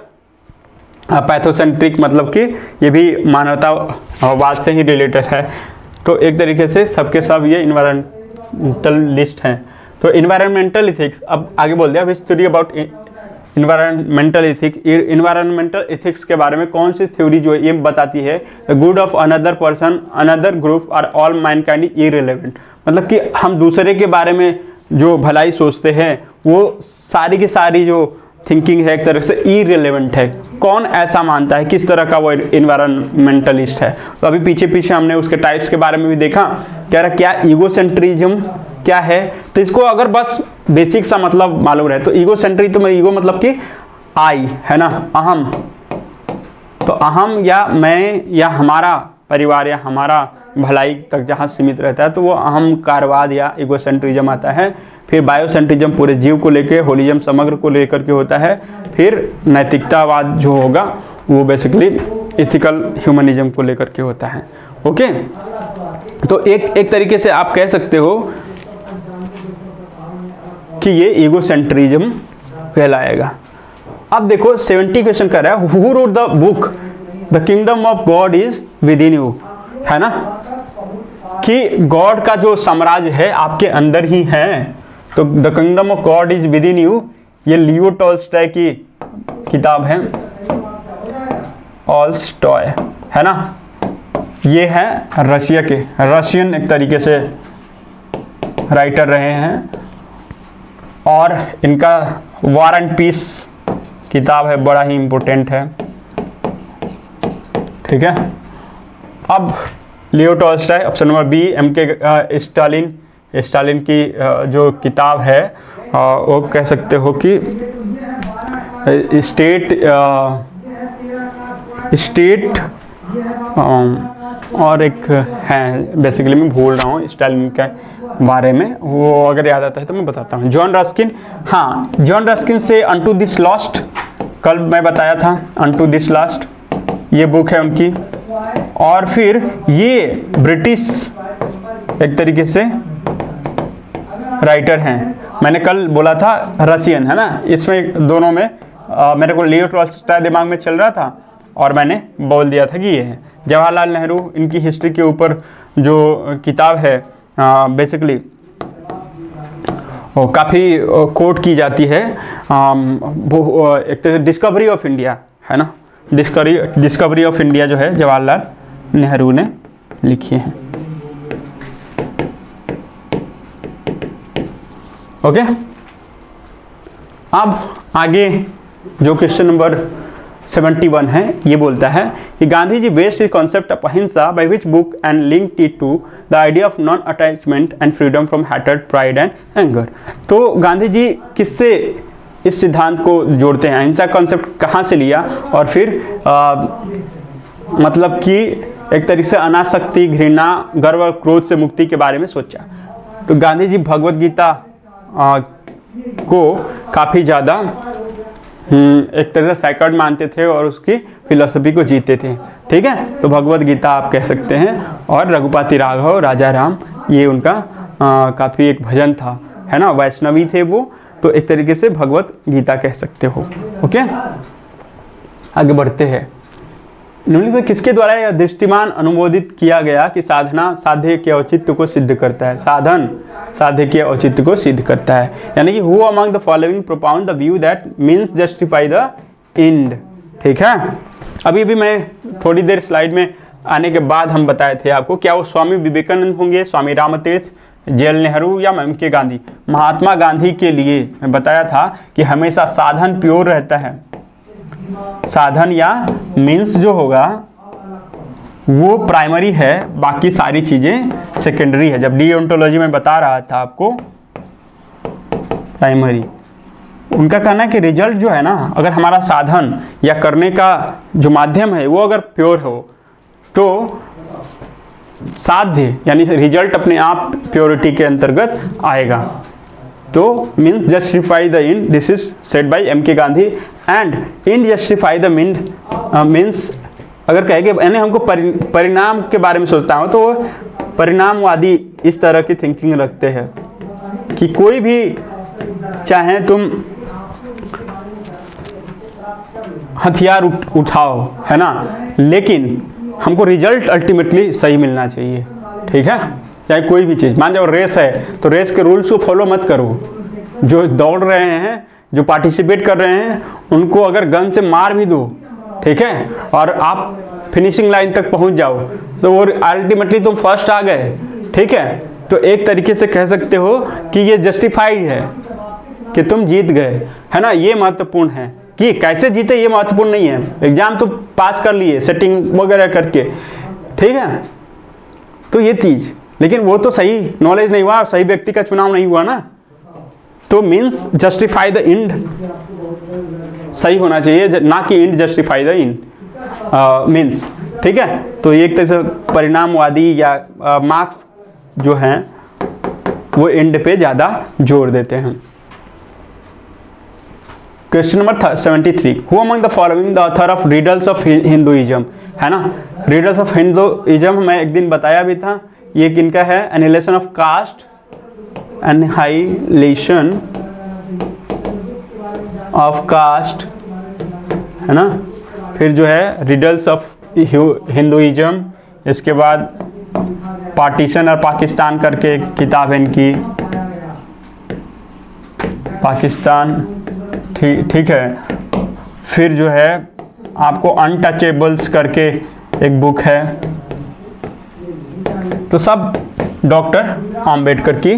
पैथोसेंट्रिक मतलब कि ये भी मानवतावाद से ही रिलेटेड है। तो एक तरीके से सबके सब ये इन्वायरमेंटलिस्ट हैं। तो इन्वायरमेंटल इथिक्स, अब आगे बोल दिया विच theory about environmental ethics. Environmental ethics के बारे में कौन सी थ्योरी जो है ये बताती है, the good of another person, another group or all mankind irrelevant, मतलब कि हम दूसरे के बारे में जो भलाई सोचते हैं वो सारी की सारी जो थिंकिंग है एक तरह से इररिलेवेंट है। कौन ऐसा मानता है, किस तरह का वो इन्वायरमेंटलिस्ट है। तो अभी पीछे पीछे हमने उसके टाइप्स के बारे में भी देखा, कह रहा क्या ईगोसेंट्रिज्म क्या है। तो इसको अगर बस बेसिक सा मतलब मालूम रहे तो ईगोसेंट्रिक, तो ईगो मतलब कि आई, है ना, अहम। तो अहम या मैं या हमारा परिवार या हमारा भलाई तक जहाँ सीमित रहता है तो वो अहम कारवाद या इगोसेंट्रिज्म आता है। फिर बायोसेंट्रिज्म पूरे जीव को लेकर, होलिज्म समग्र को लेकर के होता है। फिर नैतिकतावाद जो होगा वो बेसिकली इथिकल ह्यूमनिज्म को लेकर के होता है। ओके, तो एक तरीके से आप कह सकते हो कि ये ईगोसेंट्रिज्म कहलाएगा। अब देखो 70 क्वेश्चन कर रहा है, who wrote the book the kingdom of God is with in you, है ना, कि गॉड का जो साम्राज्य है आपके अंदर ही है। तो the kingdom of God is with in you, ये लियो टॉल्स्टॉय की किताब है, टॉल्स्टॉय, है ना। ये है रशिया के, रशियन एक तरीके से राइटर रहे हैं, और इनका वॉर एंड पीस किताब है, बड़ा ही इम्पोर्टेंट है। ठीक है, अब Leo Tolstoy, option number B. M K Stalin की जो किताब है वो कह सकते हो कि स्टेट और एक है, बेसिकली मैं भूल रहा हूँ स्टालिन के बारे में, वो अगर याद आता है तो मैं बताता हूँ। जॉन रस्किन, हाँ, जॉन रस्किन से अनटू दिस लॉस्ट, कल मैं बताया था अनटू दिस लास्ट, ये बुक है उनकी। और फिर ये ब्रिटिश एक तरीके से राइटर हैं, मैंने कल बोला था रशियन, है ना। इसमें दोनों में मेरे को लियो टॉल्स्टॉय दिमाग में चल रहा था और मैंने बोल दिया था कि ये है। जवाहरलाल नेहरू, इनकी हिस्ट्री के ऊपर जो किताब है बेसिकली काफ़ी कोट की जाती है, एक तरह डिस्कवरी ऑफ इंडिया, है ना। डिस्कवरी ऑफ इंडिया जो है जवाहरलाल नेहरू ने लिखी है। ओके, अब आगे जो क्वेश्चन नंबर 71 है, ये बोलता है कि Gandhi ji based the concept of ahimsa by which book and linked it to the idea of non attachment and freedom from hatred, pride and anger. तो गांधी जी किससे इस सिद्धांत को जोड़ते हैं, अहिंसा कॉन्सेप्ट कहाँ से लिया और फिर मतलब कि एक तरीके से अनासक्ति, घृणा, गर्व और क्रोध से मुक्ति के बारे में सोचा। तो गांधी जी भगवद गीता को काफ़ी ज़्यादा एक तरह से सैक्रेड मानते थे और उसकी फिलॉसफी को जीते थे। ठीक है, तो भगवद गीता आप कह सकते हैं, और रघुपति राघव, राजा राम, ये उनका काफ़ी एक भजन था, है ना, वैष्णवी थे वो, तो एक तरीके से भगवद गीता कह सकते हो। ओके, आगे बढ़ते हैं। निम्नलिखित में किसके द्वारा यह दृष्टिमान अनुमोदित किया गया कि साधना साध्य के औचित्य को सिद्ध करता है? साधन साध्य के औचित्य को सिद्ध करता है, यानी कि who among the following प्रोपाउंड the view that means justify the end. ठीक है, अभी भी मैं थोड़ी देर स्लाइड में आने के बाद हम बताए थे आपको, क्या वो स्वामी विवेकानंद होंगे, स्वामी रामतीर्थ, जवाहरलाल नेहरू या एम.के. गांधी? महात्मा गांधी के लिए मैं बताया था कि हमेशा साधन प्योर रहता है, साधन या मीन्स जो होगा वो प्राइमरी है, बाकी सारी चीजें सेकेंडरी है। जब डिओन्टोलॉजी में बता रहा था आपको प्राइमरी, उनका कहना है कि रिजल्ट जो है ना, अगर हमारा साधन या करने का जो माध्यम है वो अगर प्योर हो तो साध्य यानी रिजल्ट अपने आप प्योरिटी के अंतर्गत आएगा। तो means justify the end, this is said bye MK. Gandhi, and and justify the means अगर कहे कि यानी हमको परिणाम के बारे में सोचता हूँ, तो परिणामवादी इस तरह की थिंकिंग रखते हैं कि कोई भी चाहे तुम हथियार उठाओ, है ना, लेकिन हमको रिजल्ट अल्टीमेटली सही मिलना चाहिए। ठीक है, चाहे कोई भी चीज़, मान जाओ रेस है तो रेस के रूल्स को फॉलो मत करो, जो दौड़ रहे हैं, जो पार्टिसिपेट कर रहे हैं, उनको अगर गन से मार भी दो, ठीक है, और आप फिनिशिंग लाइन तक पहुंच जाओ तो वो अल्टीमेटली तुम फर्स्ट आ गए। ठीक है, तो एक तरीके से कह सकते हो कि ये जस्टिफाइड है कि तुम जीत गए, है ना। ये महत्वपूर्ण है कि कैसे जीते ये महत्वपूर्ण नहीं है, एग्जाम तो पास कर लिए सेटिंग वगैरह करके, ठीक है, तो ये चीज, लेकिन वो तो सही नॉलेज नहीं हुआ, सही व्यक्ति का चुनाव नहीं हुआ ना, तो मीन्स जस्टिफाई द एंड सही होना चाहिए, ना कि and justify the end means. ठीक है, तो एक तरह से परिणामवादी या मार्क्स जो हैं वो एंड पे ज़्यादा जोर देते हैं। Question number 73, who among the following the author of riddles of Hinduism, है ना। रिडल्स ऑफ हिंदुइज्म मैं एक दिन बताया भी था, ये किनका है, annihilation of caste, annihilation of caste, है ना। फिर जो है रिडल्स ऑफ हिंदुइज्म, इसके बाद पार्टीशन और पाकिस्तान करके किताब है इनकी, पाकिस्तान, ठीक है। फिर जो है आपको अनटचेबल्स करके एक बुक है, तो सब डॉक्टर आम्बेडकर की,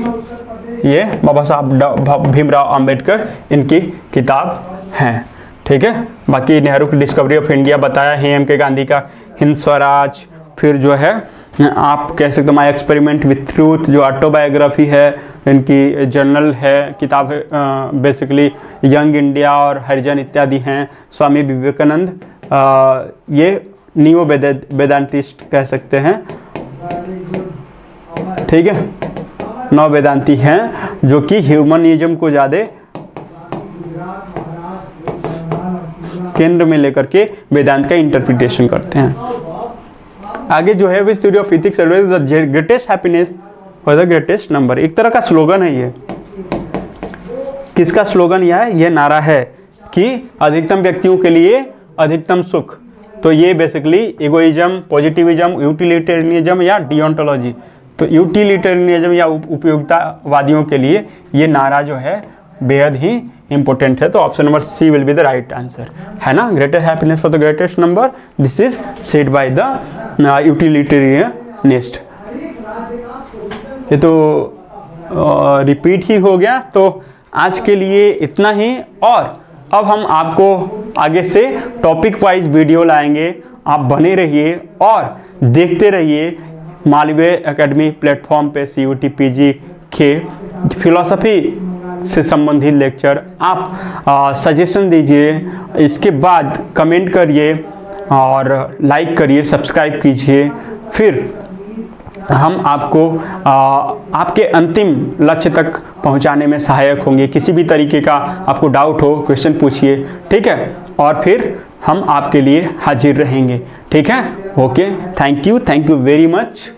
ये बाबा साहब भीमराव आम्बेडकर इनकी किताब हैं। ठीक है, बाकी नेहरू की डिस्कवरी ऑफ इंडिया बताया है, एम.के. गांधी का हिंद स्वराज, फिर जो है आप कह सकते हो माई एक्सपेरिमेंट विथ ट्रूथ जो ऑटोबायोग्राफी है, इनकी जर्नल है, किताब है, बेसिकली यंग इंडिया और हरिजन इत्यादि हैं। स्वामी विवेकानंद ये नियो वेदांतिस्ट कह सकते हैं, ठीक है, नव वेदांती हैं जो कि ह्यूमनिज्म को ज़्यादा केंद्र में लेकर के वेदांत का इंटरप्रिटेशन करते हैं। आगे जो है विच theory of ethics the greatest happiness for the greatest number, एक तरह का स्लोगन है ये। किसका स्लोगन यह है? ये नारा है कि अधिकतम व्यक्तियों के लिए अधिकतम सुख। तो ये बेसिकली इगोइज्म, पॉजिटिविज्म, यूटिलिटेरियनिज्म या डिओन्टोलॉजी, तो यूटिलिटेरियनिज्म या उपयोगितावादियों के लिए ये नारा जो है बेहद ही इंपॉर्टेंट है। तो option number C will be the right answer, है ना। Greatest happiness for the greatest number, this is said by the utilitarianist. ये तो रिपीट ही हो गया। तो आज के लिए इतना ही, और अब हम आपको आगे से टॉपिक वाइज वीडियो लाएंगे। आप बने रहिए और देखते रहिए मालवीय एकेडमी प्लेटफॉर्म पे CUT PG के फिलॉसफी से संबंधित लेक्चर। आप सजेशन दीजिए, इसके बाद कमेंट करिए और लाइक करिए, सब्सक्राइब कीजिए। फिर हम आपको आपके अंतिम लक्ष्य तक पहुंचाने में सहायक होंगे। किसी भी तरीके का आपको डाउट हो, क्वेश्चन पूछिए, ठीक है, और फिर हम आपके लिए हाजिर रहेंगे, ठीक है। Okay, thank you very much.